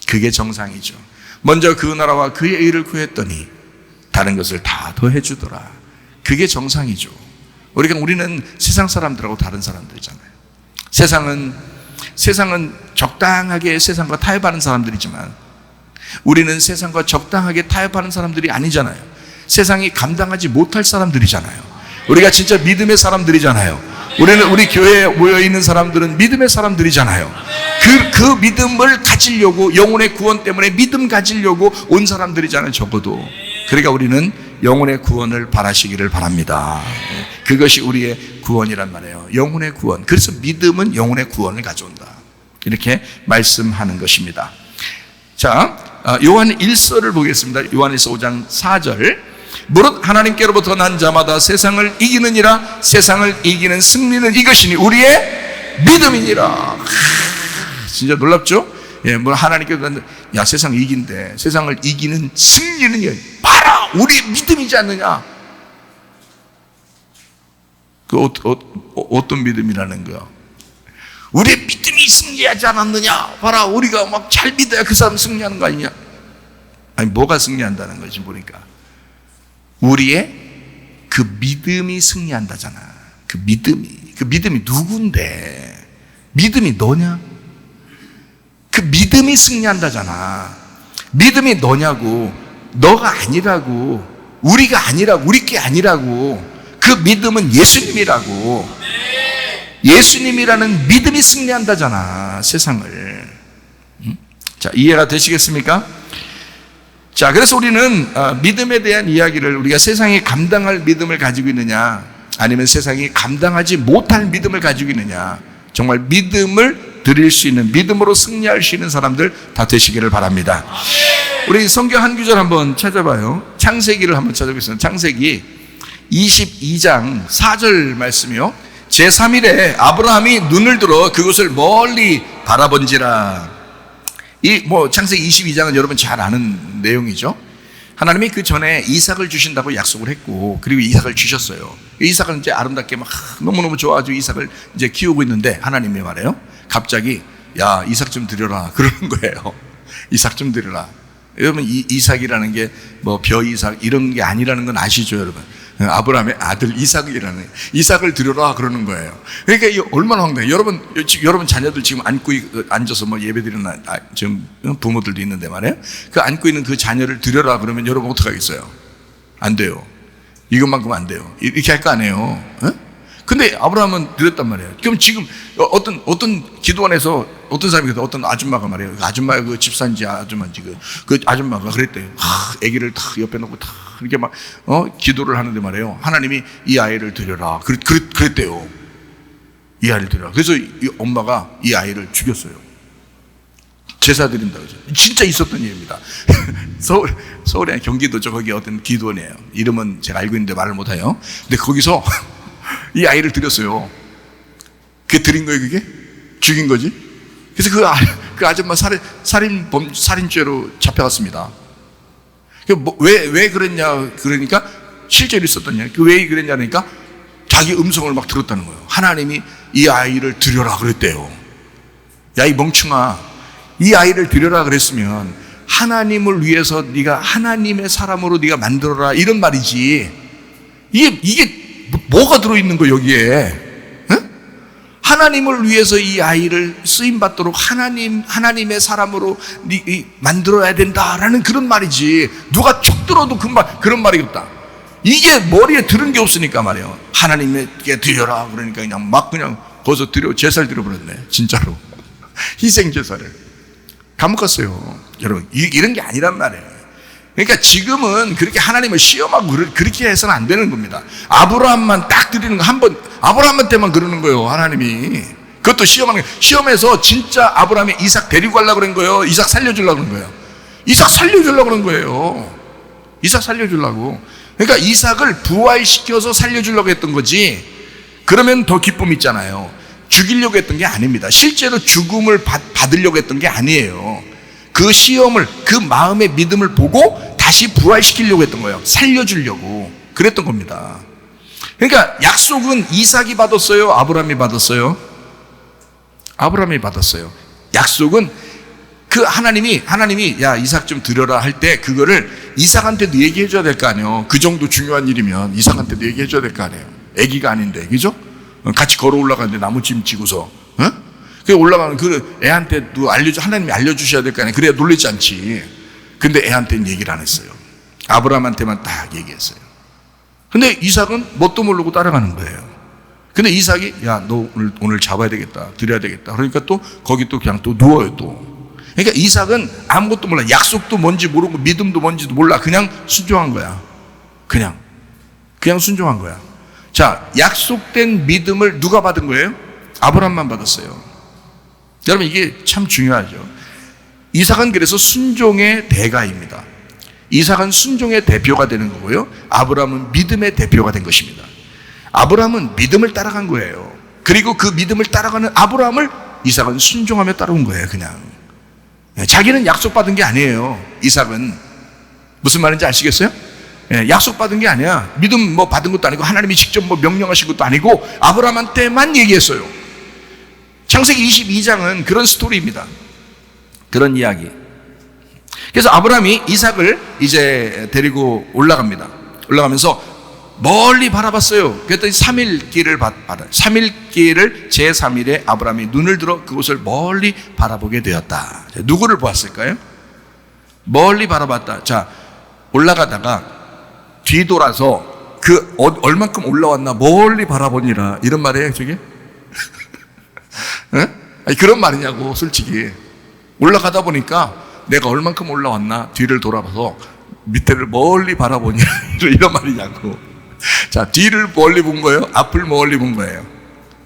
그게 정상이죠. 먼저 그 나라와 그의 의를 구했더니 다른 것을 다 더해 주더라. 그게 정상이죠. 우리는 세상 사람들하고 다른 사람들이잖아요. 세상은 적당하게 세상과 타협하는 사람들이지만 우리는 세상과 적당하게 타협하는 사람들이 아니잖아요. 세상이 감당하지 못할 사람들이잖아요. 우리가 진짜 믿음의 사람들이잖아요. 우리 교회에 모여있는 사람들은 믿음의 사람들이잖아요. 그 믿음을 가지려고, 영혼의 구원 때문에 믿음 가지려고 온 사람들이잖아요, 적어도. 그러니까 우리는 영혼의 구원을 바라시기를 바랍니다. 그것이 우리의 구원이란 말이에요. 영혼의 구원. 그래서 믿음은 영혼의 구원을 가져온다, 이렇게 말씀하는 것입니다. 자, 요한 1서를 보겠습니다. 요한일서 5장 4절. 무릇 하나님께로부터 난 자마다 세상을 이기느니라. 세상을 이기는 승리는 이것이니 우리의 믿음이니라. 진짜 놀랍죠? 예, 뭐 하나님께서 야, 세상 이긴대. 세상을 이기는 승리는 봐라, 우리 믿음이지 않느냐. 그 어떤 믿음이라는 거야? 우리의 믿음이 승리하지 않았느냐. 봐라, 우리가 막 잘 믿어야 그 사람 승리하는 거 아니냐. 아니, 뭐가 승리한다는 거지 보니까 우리의 그 믿음이 승리한다잖아. 그 믿음이 누군데? 믿음이 너냐? 그 믿음이 승리한다잖아. 믿음이 너냐고. 너가 아니라고. 우리가 아니라고. 우리 게 아니라고. 그 믿음은 예수님이라고. 예수님이라는 믿음이 승리한다잖아, 세상을. 자, 이해가 되시겠습니까? 자, 그래서 우리는 믿음에 대한 이야기를, 우리가 세상이 감당할 믿음을 가지고 있느냐, 아니면 세상이 감당하지 못할 믿음을 가지고 있느냐, 정말 믿음을 드릴 수 있는, 믿음으로 승리할 수 있는 사람들 다 되시기를 바랍니다. 우리 성경 한 구절 한번 찾아봐요. 창세기를 한번 찾아보겠습니다. 창세기 22장 4절 말씀이요. 제3일에 아브라함이 눈을 들어 그곳을 멀리 바라본지라. 창세기 22장은 여러분 잘 아는 내용이죠. 하나님이 그 전에 이삭을 주신다고 약속을 했고, 그리고 이삭을 주셨어요. 이삭은 이제 아름답게 막 너무너무 좋아가지고 이삭을 이제 키우고 있는데, 하나님이 말해요. 갑자기, 야, 이삭 좀 드려라. 그러는 거예요. 이삭 좀 드려라. 여러분, 이삭이라는 게 뭐 벼 이삭 이런 게 아니라는 건 아시죠, 여러분? 아브라함의 아들 이삭이라는, 이삭을 드려라 그러는 거예요. 그러니까 이게 얼마나 황당해요. 여러분 자녀들 지금 앉아서 뭐 예배드리는 지금 부모들도 있는데 말이에요. 그 안고 있는 그 자녀를 드려라 그러면 여러분 어떡하겠어요? 안 돼요. 이것만큼 안 돼요. 이렇게 할 거 아니에요. 근데 아브라함은 드렸단 말이에요. 그럼 지금 어떤 기도원에서 어떤 사람이 그래서 어떤 아줌마가 말이에요. 그 아줌마가 그 집사인지 아줌마인지 그 아줌마가 그랬대요. 아기를 다 옆에 놓고 다 이렇게 막 기도를 하는데 말이에요. 하나님이 이 아이를 드려라. 그랬대요. 이 아이를 드려라. 그래서 이 엄마가 이 아이를 죽였어요. 제사 드린다고 그러죠. 진짜 있었던 일입니다. 서울에 아니 경기도 거기 어떤 기도원이에요. 이름은 제가 알고 있는데 말을 못해요. 근데 거기서 이 아이를 드렸어요. 그게 드린 거예요, 그게? 죽인 거지? 그래서 그 아줌마 살인죄로 잡혀갔습니다. 왜 그랬냐, 그러니까 실제로 있었던 일. 왜 그랬냐니까 자기 음성을 막 들었다는 거예요. 하나님이 이 아이를 드려라 그랬대요. 야, 이 멍충아, 이 아이를 드려라 그랬으면 하나님을 위해서 네가 하나님의 사람으로 네가 만들어라, 이런 말이지. 이게 뭐가 들어있는 거예요, 여기에? 응? 하나님을 위해서 이 아이를 쓰임받도록 하나님의 사람으로 만들어야 된다라는 그런 말이지. 누가 툭 들어도 그런 말이겠다. 이게 머리에 들은 게 없으니까 말이에요. 하나님께 드려라 그러니까 그냥 거기서 제사를 드려버렸네, 진짜로. 희생 제사를 감옥 갔어요. 여러분, 이런 게 아니란 말이에요. 그러니까 지금은 그렇게 하나님을 시험하고 그렇게 해서는 안 되는 겁니다. 아브라함만 딱 드리는 거 한 번, 아브라함한테만 그러는 거예요, 하나님이. 그것도 시험해서 진짜 아브라함이 이삭 데리고 가려고 그런 거예요? 이삭 살려주려고 그런 거예요? 이삭 살려주려고 그런 거예요. 이삭 살려주려고. 그러니까 이삭을 부활시켜서 살려주려고 했던 거지, 그러면 더 기쁨이 있잖아요. 죽이려고 했던 게 아닙니다. 실제로 죽음을 받으려고 했던 게 아니에요. 그 시험을, 그 마음의 믿음을 보고 다시 부활시키려고 했던 거예요. 살려주려고 그랬던 겁니다. 그러니까 약속은 이삭이 받았어요? 아브라함이 받았어요? 아브라함이 받았어요. 약속은 그 하나님이 야 이삭 좀 드려라 할 때 그거를 이삭한테도 얘기해 줘야 될 거 아니에요. 그 정도 중요한 일이면 이삭한테도 얘기해 줘야 될 거 아니에요. 애기가 아닌데, 그죠? 같이 걸어 올라가는데 나무짐 지고서, 그 올라가는 그 애한테도 하나님이 알려주셔야 될 거 아니에요. 그래야 놀라지 않지. 근데 애한테는 얘기를 안 했어요. 아브라함한테만 딱 얘기했어요. 근데 이삭은 뭣도 모르고 따라가는 거예요. 근데 이삭이 야 너 오늘 잡아야 되겠다, 드려야 되겠다. 그러니까 또 거기 또 그냥 또 누워요 또. 그러니까 이삭은 아무것도 몰라. 약속도 뭔지 모르고 믿음도 뭔지도 몰라. 그냥 순종한 거야. 그냥 순종한 거야. 자, 약속된 믿음을 누가 받은 거예요? 아브라함만 받았어요. 여러분, 이게 참 중요하죠. 이삭은 그래서 순종의 대가입니다. 이삭은 순종의 대표가 되는 거고요, 아브라함은 믿음의 대표가 된 것입니다. 아브라함은 믿음을 따라간 거예요. 그리고 그 믿음을 따라가는 아브라함을 이삭은 순종하며 따라온 거예요. 그냥 자기는 약속받은 게 아니에요. 이삭은 무슨 말인지 아시겠어요? 약속받은 게 아니야. 믿음 뭐 받은 것도 아니고 하나님이 직접 뭐 명령하신 것도 아니고 아브라함한테만 얘기했어요. 창세기 22장은 그런 스토리입니다. 그런 이야기. 그래서 아브라함이 이삭을 이제 데리고 올라갑니다. 올라가면서 멀리 바라봤어요. 그랬더니 3일 길을 받아요. 3일 길을 제3일에 아브라함이 눈을 들어 그곳을 멀리 바라보게 되었다. 누구를 보았을까요? 멀리 바라봤다. 자, 올라가다가 뒤돌아서 그 얼만큼 올라왔나 멀리 바라보니라, 이런 말이에요 저게? 아니, 그런 말이냐고. 솔직히 올라가다 보니까 내가 얼만큼 올라왔나 뒤를 돌아봐서 밑에를 멀리 바라보니라 이런 말이냐고. 자, 뒤를 멀리 본 거예요? 앞을 멀리 본 거예요?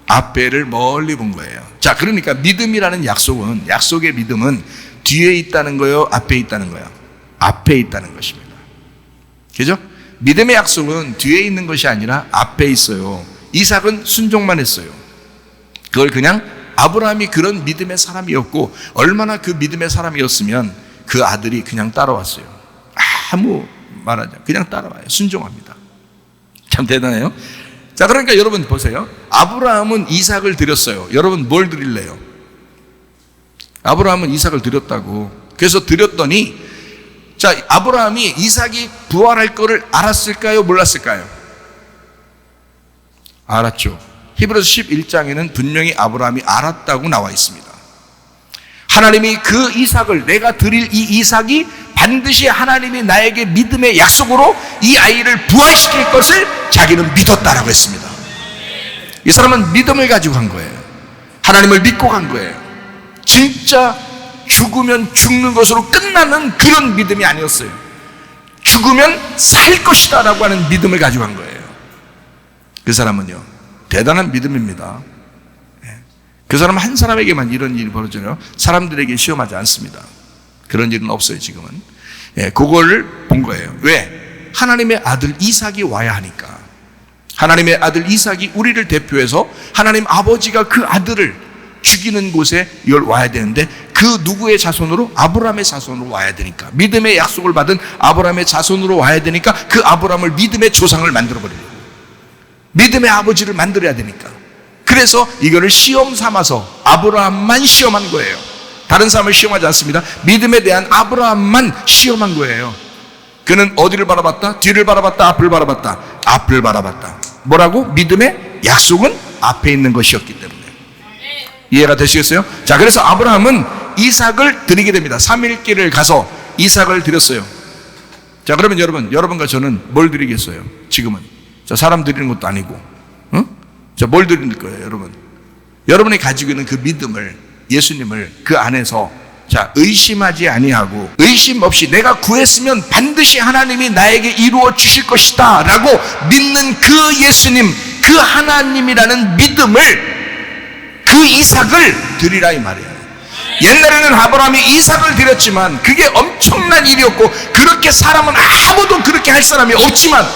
앞에를 멀리 본 거예요. 자, 그러니까 믿음이라는 약속은, 약속의 믿음은 뒤에 있다는 거예요? 앞에 있다는 거예요? 앞에 있다는 것입니다. 그죠? 믿음의 약속은 뒤에 있는 것이 아니라 앞에 있어요. 이삭은 순종만 했어요. 그걸 그냥 아브라함이 그런 믿음의 사람이었고, 얼마나 그 믿음의 사람이었으면 그 아들이 그냥 따라왔어요. 아무 말하지 않고 그냥 따라와요. 순종합니다. 참 대단해요. 자, 그러니까 여러분 보세요. 아브라함은 이삭을 드렸어요. 여러분 뭘 드릴래요? 아브라함은 이삭을 드렸다고. 그래서 드렸더니, 자, 아브라함이 이삭이 부활할 거를 알았을까요? 몰랐을까요? 알았죠. 히브리서 11장에는 분명히 아브라함이 알았다고 나와 있습니다. 하나님이 그 이삭을, 내가 드릴 이 이삭이 반드시 하나님이 나에게 믿음의 약속으로 이 아이를 부활시킬 것을 자기는 믿었다라고 했습니다. 이 사람은 믿음을 가지고 간 거예요. 하나님을 믿고 간 거예요. 진짜 죽으면 죽는 것으로 끝나는 그런 믿음이 아니었어요. 죽으면 살 것이다 라고 하는 믿음을 가지고 간 거예요. 그 사람은요, 대단한 믿음입니다. 그 사람 한 사람에게만 이런 일이 벌어져요. 사람들에게 시험하지 않습니다. 그런 일은 없어요 지금은. 그거를 본 거예요. 왜? 하나님의 아들 이삭이 와야 하니까. 하나님의 아들 이삭이 우리를 대표해서 하나님 아버지가 그 아들을 죽이는 곳에 이걸 와야 되는데, 그 누구의 자손으로? 아브라함의 자손으로 와야 되니까. 믿음의 약속을 받은 아브라함의 자손으로 와야 되니까 그 아브라함을 믿음의 조상을 만들어버리려고, 믿음의 아버지를 만들어야 되니까. 그래서 이거를 시험 삼아서 아브라함만 시험한 거예요. 다른 사람을 시험하지 않습니다. 믿음에 대한 아브라함만 시험한 거예요. 그는 어디를 바라봤다? 뒤를 바라봤다? 앞을 바라봤다? 앞을 바라봤다. 뭐라고? 믿음의 약속은 앞에 있는 것이었기 때문에. 이해가 되시겠어요? 자, 그래서 아브라함은 이삭을 드리게 됩니다. 3일길을 가서 이삭을 드렸어요. 자, 그러면 여러분과 저는 뭘 드리겠어요? 지금은. 자, 사람 드리는 것도 아니고, 자, 뭘 드릴 거예요, 여러분? 여러분이 가지고 있는 그 믿음을, 예수님을 그 안에서 자, 의심하지 아니하고 의심 없이 내가 구했으면 반드시 하나님이 나에게 이루어 주실 것이다 라고 믿는 그 예수님, 그 하나님이라는 믿음을, 그 이삭을 드리라 이 말이에요. 옛날에는 아브라함이 이삭을 드렸지만 그게 엄청난 일이었고, 그렇게 사람은 아무도 그렇게 할 사람이 없지만,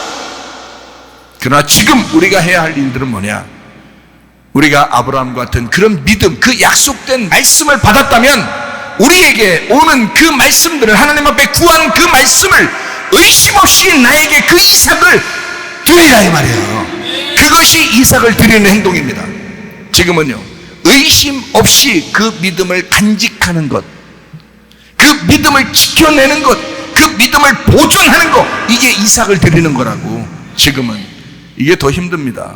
그러나 지금 우리가 해야 할 일들은 뭐냐? 우리가 아브라함 같은 그런 믿음, 그 약속된 말씀을 받았다면 우리에게 오는 그 말씀들을, 하나님 앞에 구한 그 말씀을 의심 없이 나에게 그 이삭을 드리라 이 말이에요. 그것이 이삭을 드리는 행동입니다. 지금은요, 의심 없이 그 믿음을 간직하는 것, 그 믿음을 지켜내는 것, 그 믿음을 보존하는 것, 이게 이삭을 드리는 거라고. 지금은 이게 더 힘듭니다.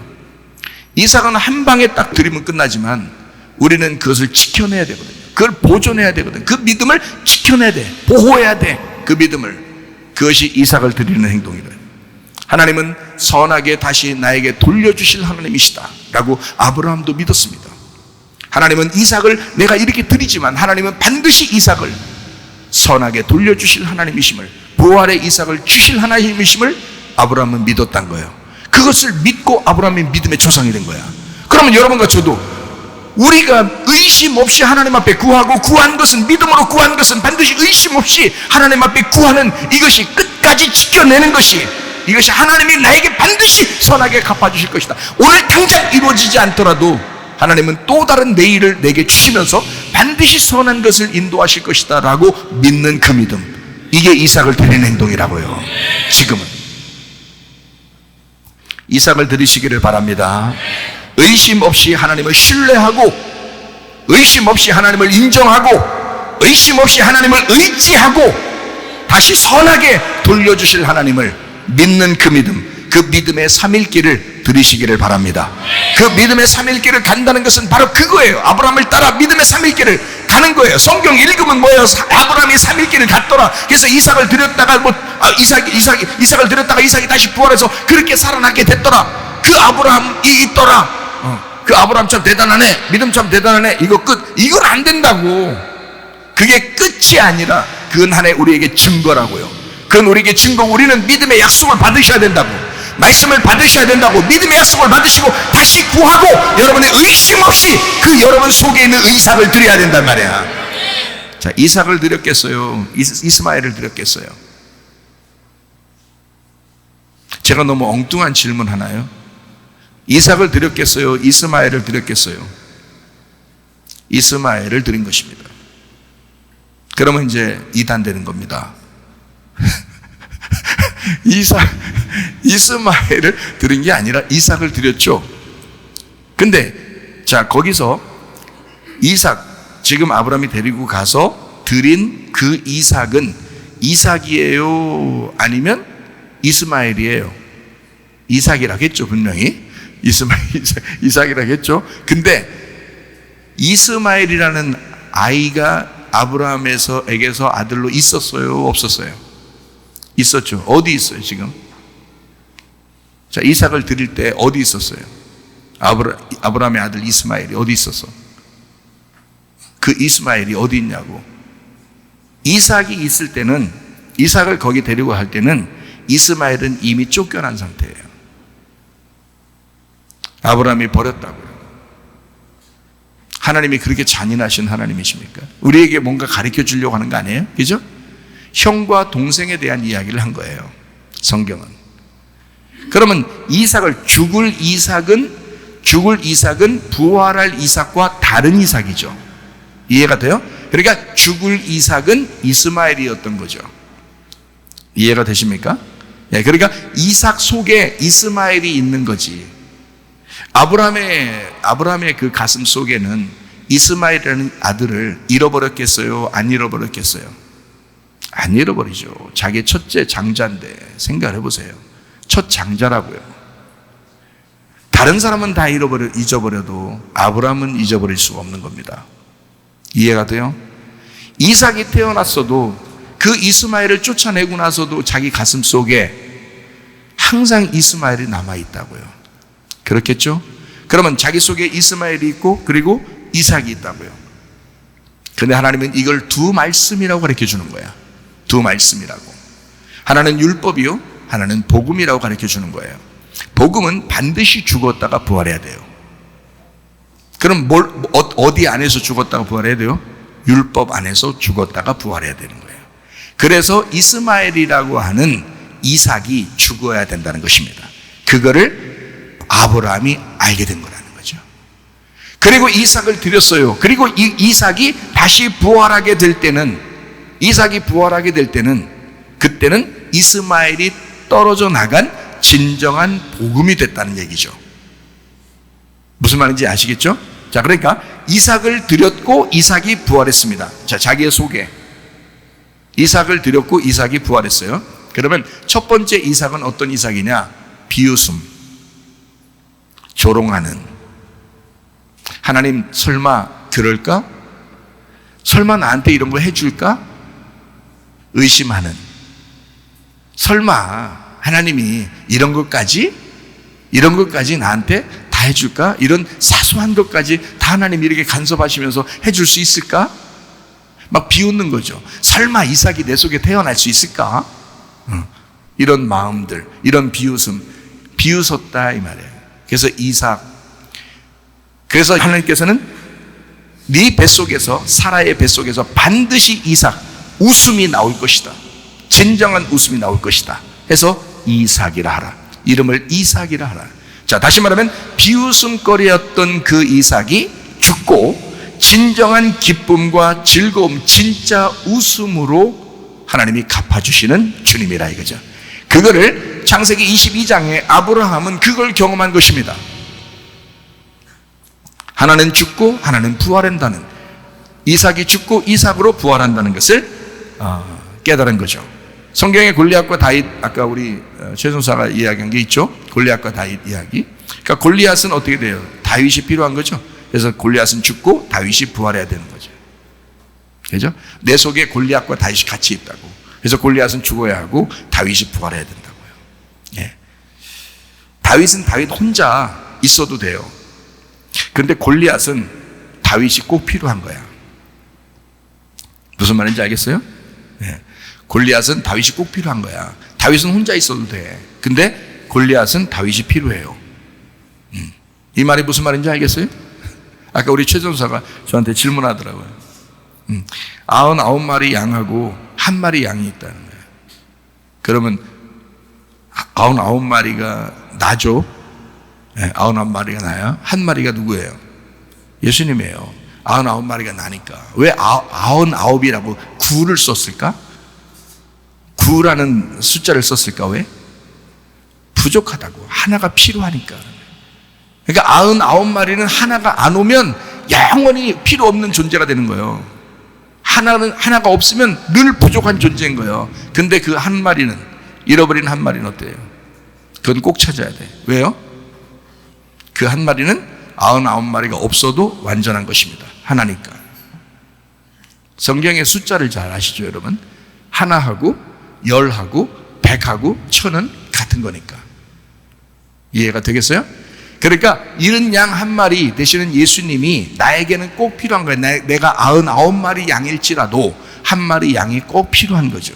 이삭은 한 방에 딱 드리면 끝나지만 우리는 그것을 지켜내야 되거든요. 그걸 보존해야 되거든. 그 믿음을 지켜내야 돼. 보호해야 돼. 그 믿음을. 그것이 이삭을 드리는 행동이다. 하나님은 선하게 다시 나에게 돌려주실 하나님이시다 라고 아브라함도 믿었습니다. 하나님은 이삭을 내가 이렇게 드리지만 하나님은 반드시 이삭을 선하게 돌려주실 하나님이심을, 부활의 이삭을 주실 하나님이심을 아브라함은 믿었단 거예요. 그것을 믿고 아브라함이 믿음의 조상이 된 거야. 그러면 여러분과 저도 우리가 의심 없이 하나님 앞에 구하고, 구한 것은, 믿음으로 구한 것은 반드시 의심 없이 하나님 앞에 구하는, 이것이 끝까지 지켜내는 것이, 이것이 하나님이 나에게 반드시 선하게 갚아주실 것이다. 오늘 당장 이루어지지 않더라도 하나님은 또 다른 내일을 내게 주시면서 반드시 선한 것을 인도하실 것이다 라고 믿는 그 믿음, 이게 이삭을 드리는 행동이라고요. 지금은 이삭을 드리시기를 바랍니다. 의심 없이 하나님을 신뢰하고, 의심 없이 하나님을 인정하고, 의심 없이 하나님을 의지하고 다시 선하게 돌려주실 하나님을 믿는 그 믿음, 그 믿음의 3일길을 들이시기를 바랍니다. 그 믿음의 3일길을 간다는 것은 바로 그거예요. 아브라함을 따라 믿음의 3일길을 가는 거예요. 성경 읽으면 뭐예요? 아브라함이 3일길을 갔더라. 그래서 이삭을 드렸다가 이삭을 드렸다가 이삭이 다시 부활해서 그렇게 살아나게 됐더라. 그 아브라함이 있더라. 그 아브라함 참 대단하네, 믿음 참 대단하네. 이거 끝. 이건 안 된다고. 그게 끝이 아니라 그건 하나의 우리에게 증거라고요. 그건 우리에게 증거. 우리는 믿음의 약속을 받으셔야 된다고, 말씀을 받으셔야 된다고. 믿음의 약속을 받으시고 다시 구하고 여러분의 의심 없이 그 여러분 속에 있는 이삭을 드려야 된단 말이야. 자, 이삭을 드렸겠어요? 이스마엘을 드렸겠어요? 제가 너무 엉뚱한 질문 하나요? 이삭을 드렸겠어요? 이스마엘을 드렸겠어요? 이스마엘을 드린 것입니다. 그러면 이제 이단되는 겁니다. 이스마엘을 드린 게 아니라 이삭을 드렸죠. 근데 자, 거기서 이삭, 지금 아브라함이 데리고 가서 드린 그 이삭은 이삭이에요? 아니면 이스마엘이에요? 이삭이라겠죠, 분명히. 이삭이라겠죠. 근데 이스마엘이라는 아이가 아브라함에게서 아들로 있었어요? 없었어요? 있었죠. 어디 있어요 지금? 자, 이삭을 드릴 때 어디 있었어요? 아브라함의 아들 이스마엘이 어디 있었어? 그 이스마엘이 어디 있냐고. 이삭이 있을 때는, 이삭을 거기 데리고 갈 때는 이스마엘은 이미 쫓겨난 상태예요. 아브라함이 버렸다고요. 하나님이 그렇게 잔인하신 하나님이십니까? 우리에게 뭔가 가르쳐 주려고 하는 거 아니에요? 그죠? 형과 동생에 대한 이야기를 한 거예요, 성경은. 그러면 죽을 이삭은 부활할 이삭과 다른 이삭이죠. 이해가 돼요? 그러니까 죽을 이삭은 이스마엘이었던 거죠. 이해가 되십니까? 예, 그러니까 이삭 속에 이스마엘이 있는 거지. 아브라함의 그 가슴 속에는 이스마엘이라는 아들을 잃어버렸겠어요? 안 잃어버렸겠어요? 안 잃어버리죠. 자기 첫째 장자인데 생각을 해보세요. 첫 장자라고요. 다른 사람은 다 잊어버려도 아브라함은 잊어버릴 수가 없는 겁니다. 이해가 돼요? 이삭이 태어났어도 그 이스마엘을 쫓아내고 나서도 자기 가슴 속에 항상 이스마엘이 남아있다고요. 그렇겠죠? 그러면 자기 속에 이스마엘이 있고 그리고 이삭이 있다고요. 그런데 하나님은 이걸 두 말씀이라고 가르쳐 주는 거야. 두 말씀이라고. 하나는 율법이요, 하나는 복음이라고 가르쳐 주는 거예요. 복음은 반드시 죽었다가 부활해야 돼요. 그럼 어디 안에서 죽었다가 부활해야 돼요? 율법 안에서 죽었다가 부활해야 되는 거예요. 그래서 이스마엘이라고 하는 이삭이 죽어야 된다는 것입니다. 그거를 아브라함이 알게 된 거라는 거죠. 그리고 이삭을 드렸어요. 그리고 이 이삭이 다시 부활하게 될 때는, 그때는 이스마엘이 떨어져 나간 진정한 복음이 됐다는 얘기죠. 무슨 말인지 아시겠죠? 자, 그러니까 이삭을 드렸고 이삭이 부활했습니다. 자, 자기의 소개. 이삭을 드렸고 이삭이 부활했어요. 그러면 첫 번째 이삭은 어떤 이삭이냐? 비웃음, 조롱하는. 하나님 설마 그럴까? 설마 나한테 이런 거 해줄까? 의심하는. 설마 하나님이 이런 것까지 나한테 다 해줄까? 이런 사소한 것까지 다 하나님이 이렇게 간섭하시면서 해줄 수 있을까? 막 비웃는 거죠. 설마 이삭이 내 속에 태어날 수 있을까? 이런 마음들, 이런 비웃음, 비웃었다 이 말이에요. 그래서 그래서 하나님께서는 네 뱃속에서, 사라의 뱃속에서 반드시 이삭, 웃음이 나올 것이다. 진정한 웃음이 나올 것이다 해서 이삭이라 하라. 이름을 이삭이라 하라. 자, 다시 말하면 비웃음거리였던 그 이삭이 죽고 진정한 기쁨과 즐거움, 진짜 웃음으로 하나님이 갚아주시는 주님이라 이거죠. 그거를 창세기 22장에 아브라함은 그걸 경험한 것입니다. 하나는 죽고 하나는 부활한다는, 이삭이 죽고 이삭으로 부활한다는 것을 깨달은 거죠. 성경의 골리앗과 다윗, 아까 우리 최선사가 이야기한 게 있죠. 골리앗과 다윗 이야기. 그러니까 골리앗은 어떻게 돼요? 다윗이 필요한 거죠. 그래서 골리앗은 죽고 다윗이 부활해야 되는 거죠. 그죠? 내 속에 골리앗과 다윗이 같이 있다고. 그래서 골리앗은 죽어야 하고 다윗이 부활해야 된다고요. 예. 다윗은 다윗 혼자 있어도 돼요. 그런데 골리앗은 다윗이 꼭 필요한 거야. 무슨 말인지 알겠어요? 예. 골리앗은 다윗이 꼭 필요한 거야. 다윗은 혼자 있어도 돼. 근데 골리앗은 다윗이 필요해요. 이 말이 무슨 말인지 알겠어요? 아까 우리 최전사가 저한테 질문하더라고요. 99마리 양하고 1마리 양이 있다는 거예요. 그러면 99마리가 나죠? 네, 99마리가 나야? 1마리가 누구예요? 예수님이에요. 99마리가 나니까. 왜 99이라고 9를 썼을까? 9라는 숫자를 썼을까? 왜? 부족하다고. 하나가 필요하니까. 그러니까 99마리는 하나가 안 오면 영원히 필요 없는 존재가 되는 거예요. 하나가 없으면 늘 부족한 존재인 거예요. 근데 그 1마리는, 잃어버린 1마리는 어때요? 그건 꼭 찾아야 돼. 왜요? 그 1마리는 99마리가 없어도 완전한 것입니다. 하나니까. 성경의 숫자를 잘 아시죠, 여러분? 하나하고 10하고 100하고 1000은 같은 거니까. 이해가 되겠어요? 그러니까 잃은 양 1마리 되시는 예수님이 나에게는 꼭 필요한 거예요. 내가 99마리 양일지라도 1마리 양이 꼭 필요한 거죠.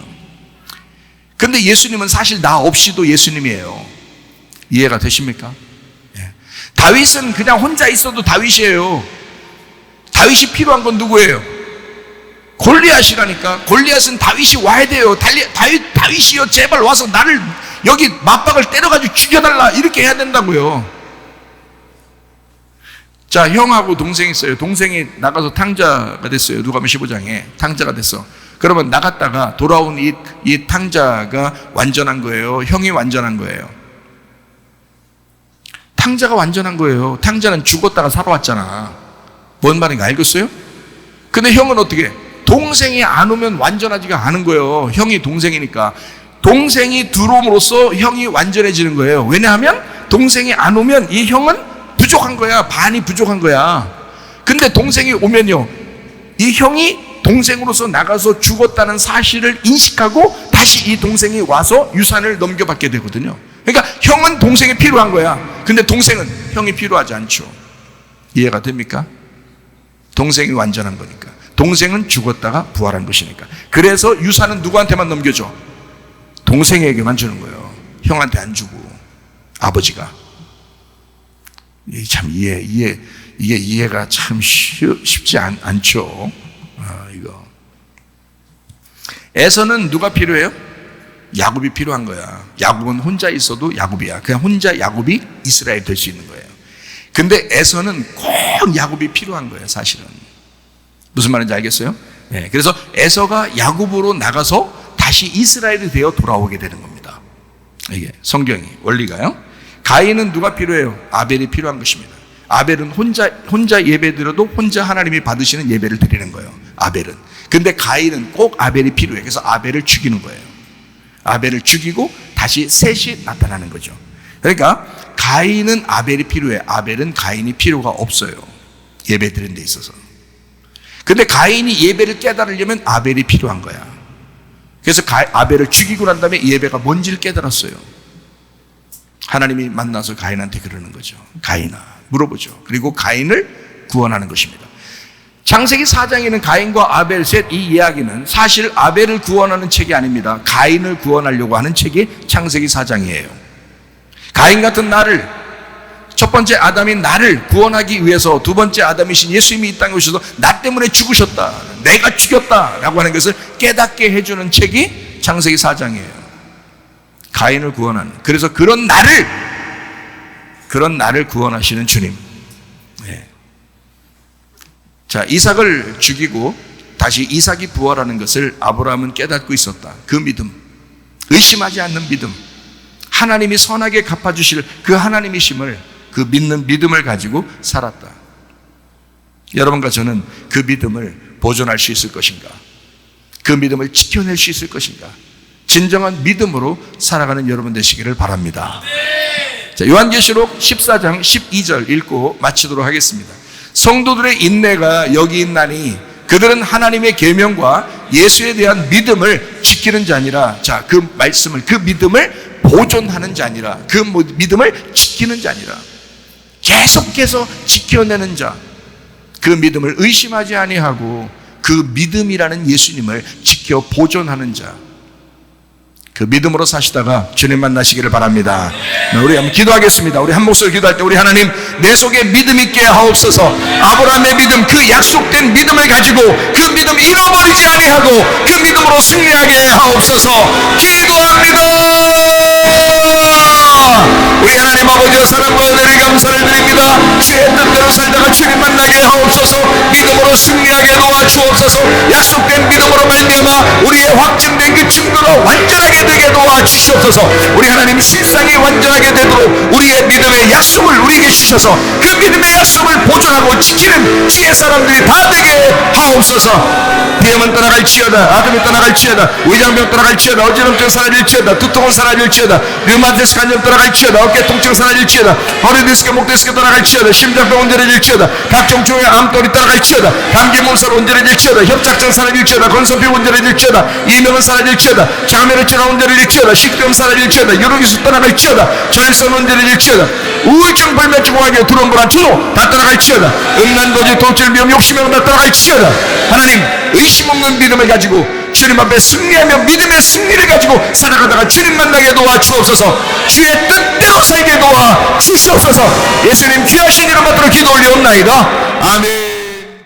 그런데 예수님은 사실 나 없이도 예수님이에요. 이해가 되십니까? 예. 다윗은 그냥 혼자 있어도 다윗이에요. 다윗이 필요한 건 누구예요? 골리앗이라니까. 골리앗은 다윗이 와야 돼요. 다윗이요, 제발 와서 나를 여기 맞박을 때려가지고 죽여달라, 이렇게 해야 된다고요. 자, 형하고 동생이 있어요. 동생이 나가서 탕자가 됐어요. 누가복음 15장에 탕자가 됐어. 그러면 나갔다가 돌아온 이 탕자가 완전한 거예요? 형이 완전한 거예요? 탕자가 완전한 거예요. 탕자는 죽었다가 살아왔잖아. 뭔 말인가 알겠어요? 근데 형은 어떻게? 동생이 안 오면 완전하지가 않은 거예요. 형이 동생이니까. 동생이 들어옴으로써 형이 완전해지는 거예요. 왜냐하면 동생이 안 오면 이 형은 부족한 거야. 반이 부족한 거야. 근데 동생이 오면요, 이 형이 동생으로서 나가서 죽었다는 사실을 인식하고 다시 이 동생이 와서 유산을 넘겨받게 되거든요. 그러니까 형은 동생이 필요한 거야. 근데 동생은 형이 필요하지 않죠. 이해가 됩니까? 동생이 완전한 거니까. 동생은 죽었다가 부활한 것이니까. 그래서 유산은 누구한테만 넘겨줘? 동생에게만 주는 거예요. 형한테 안 주고. 아버지가. 참 이게 이해가 참 쉽지 않죠. 이거. 에서는 누가 필요해요? 야곱이 필요한 거야. 야곱은 혼자 있어도 야곱이야. 그냥 혼자 야곱이 이스라엘 될 수 있는 거예요. 근데 에서는 꼭 야곱이 필요한 거예요, 사실은. 무슨 말인지 알겠어요? 네, 그래서 에서가 야곱으로 나가서 다시 이스라엘이 되어 돌아오게 되는 겁니다. 이게 성경이 원리가요. 가인은 누가 필요해요? 아벨이 필요한 것입니다. 아벨은 혼자 예배드려도 혼자 하나님이 받으시는 예배를 드리는 거예요. 아벨은. 근데 가인은 꼭 아벨이 필요해. 그래서 아벨을 죽이는 거예요. 아벨을 죽이고 다시 셋이 나타나는 거죠. 그러니까 가인은 아벨이 필요해. 아벨은 가인이 필요가 없어요. 예배 드리는 데 있어서. 근데 가인이 예배를 깨달으려면 아벨이 필요한 거야. 그래서 아벨을 죽이고 난 다음에 예배가 뭔지를 깨달았어요. 하나님이 만나서 가인한테 그러는 거죠. 가인아, 물어보죠. 그리고 가인을 구원하는 것입니다. 창세기 4장에는 가인과 아벨 셋 이 이야기는 사실 아벨을 구원하는 책이 아닙니다. 가인을 구원하려고 하는 책이 창세기 4장이에요. 가인 같은 나를, 첫 번째 아담인 나를 구원하기 위해서 두 번째 아담이신 예수님이 이 땅에 오셔서 나 때문에 죽으셨다, 내가 죽였다라고 하는 것을 깨닫게 해주는 책이 창세기 4장이에요. 가인을 구원하는. 그래서 그런 나를 구원하시는 주님. 네. 자, 이삭을 죽이고 다시 이삭이 부활하는 것을 아브라함은 깨닫고 있었다. 그 믿음, 의심하지 않는 믿음, 하나님이 선하게 갚아주실 그 하나님이심을, 그 믿는 믿음을 가지고 살았다. 여러분과 저는 그 믿음을 보존할 수 있을 것인가? 그 믿음을 지켜낼 수 있을 것인가? 진정한 믿음으로 살아가는 여러분 되시기를 바랍니다. 자, 요한계시록 14장 12절 읽고 마치도록 하겠습니다. 성도들의 인내가 여기 있나니 그들은 하나님의 계명과 예수에 대한 믿음을 지키는 자니라. 자, 그 말씀을, 그 믿음을 보존하는 자니라. 그 믿음을 지키는 자니라. 계속해서 지켜내는 자, 그 믿음을 의심하지 아니하고 그 믿음이라는 예수님을 지켜 보존하는 자, 그 믿음으로 사시다가 주님 만나시기를 바랍니다. 우리 한번 기도하겠습니다. 우리 한 목소리 기도할 때 우리 하나님, 내 속에 믿음 있게 하옵소서. 아브라함의 믿음, 그 약속된 믿음을 가지고 그 믿음 잃어버리지 아니하고 그 믿음으로 승리하게 하옵소서. 기도합니다. 우리 하나님 아버지의 사랑과 은혜를 감사를 드립니다. 주의 뜻대로 살다가 주님 만나게 하옵소서. 믿음으로 승리하게 도와주옵소서. 약속된 믿음으로 말미암아 우리의 확증된 그 증거로 완전하게 되게 도와주시옵소서. 우리 하나님 실상이 완전하게 되도록 우리의 믿음의 약속을 우리에게 주셔서 그 믿음의 약속을 보존하고 지키는 주의 사람들이 다 되게 하옵소서. 비염은 떠나갈지어다, 아들이 떠나갈지어다, 위장병 떠나갈지어다, 어지럼증 사라질지어다, 두통은 사라질지어다, 류마티스 간염 떠나갈지어다, 어깨 통증 사라질지어다, 허리 디스크, 목 디스크 떠나갈지어다, 심장병 온전해질지어다, 각종 종의 암돌이 떠나갈지어다, 감기 몸살 온전해질지어다, 협착증 사라질지어다, 건선병 온전해질지어다, 이명은 사라질지어다, 장면을증 온전해질지어다, 식병 사라질지어다, 유로기수 떠나갈지어다, 저혈선 온전해질지어다, 우울증, 불면증, 공황계, 두런 불안, 초조 다 떠나갈지어다, 음란도지, 돌질, 미움, 욕심형 다 떠나갈지어다. 하나님, 의심 없는 믿음을 가지고 주님 앞에 승리하며 믿음의 승리를 가지고 살아가다가 주님 만나게 도와주옵소서. 주의 뜻대로 살게 도와주시옵소서. 예수님 귀하신 이름 받들어 기도 올리옵나이다. 아멘.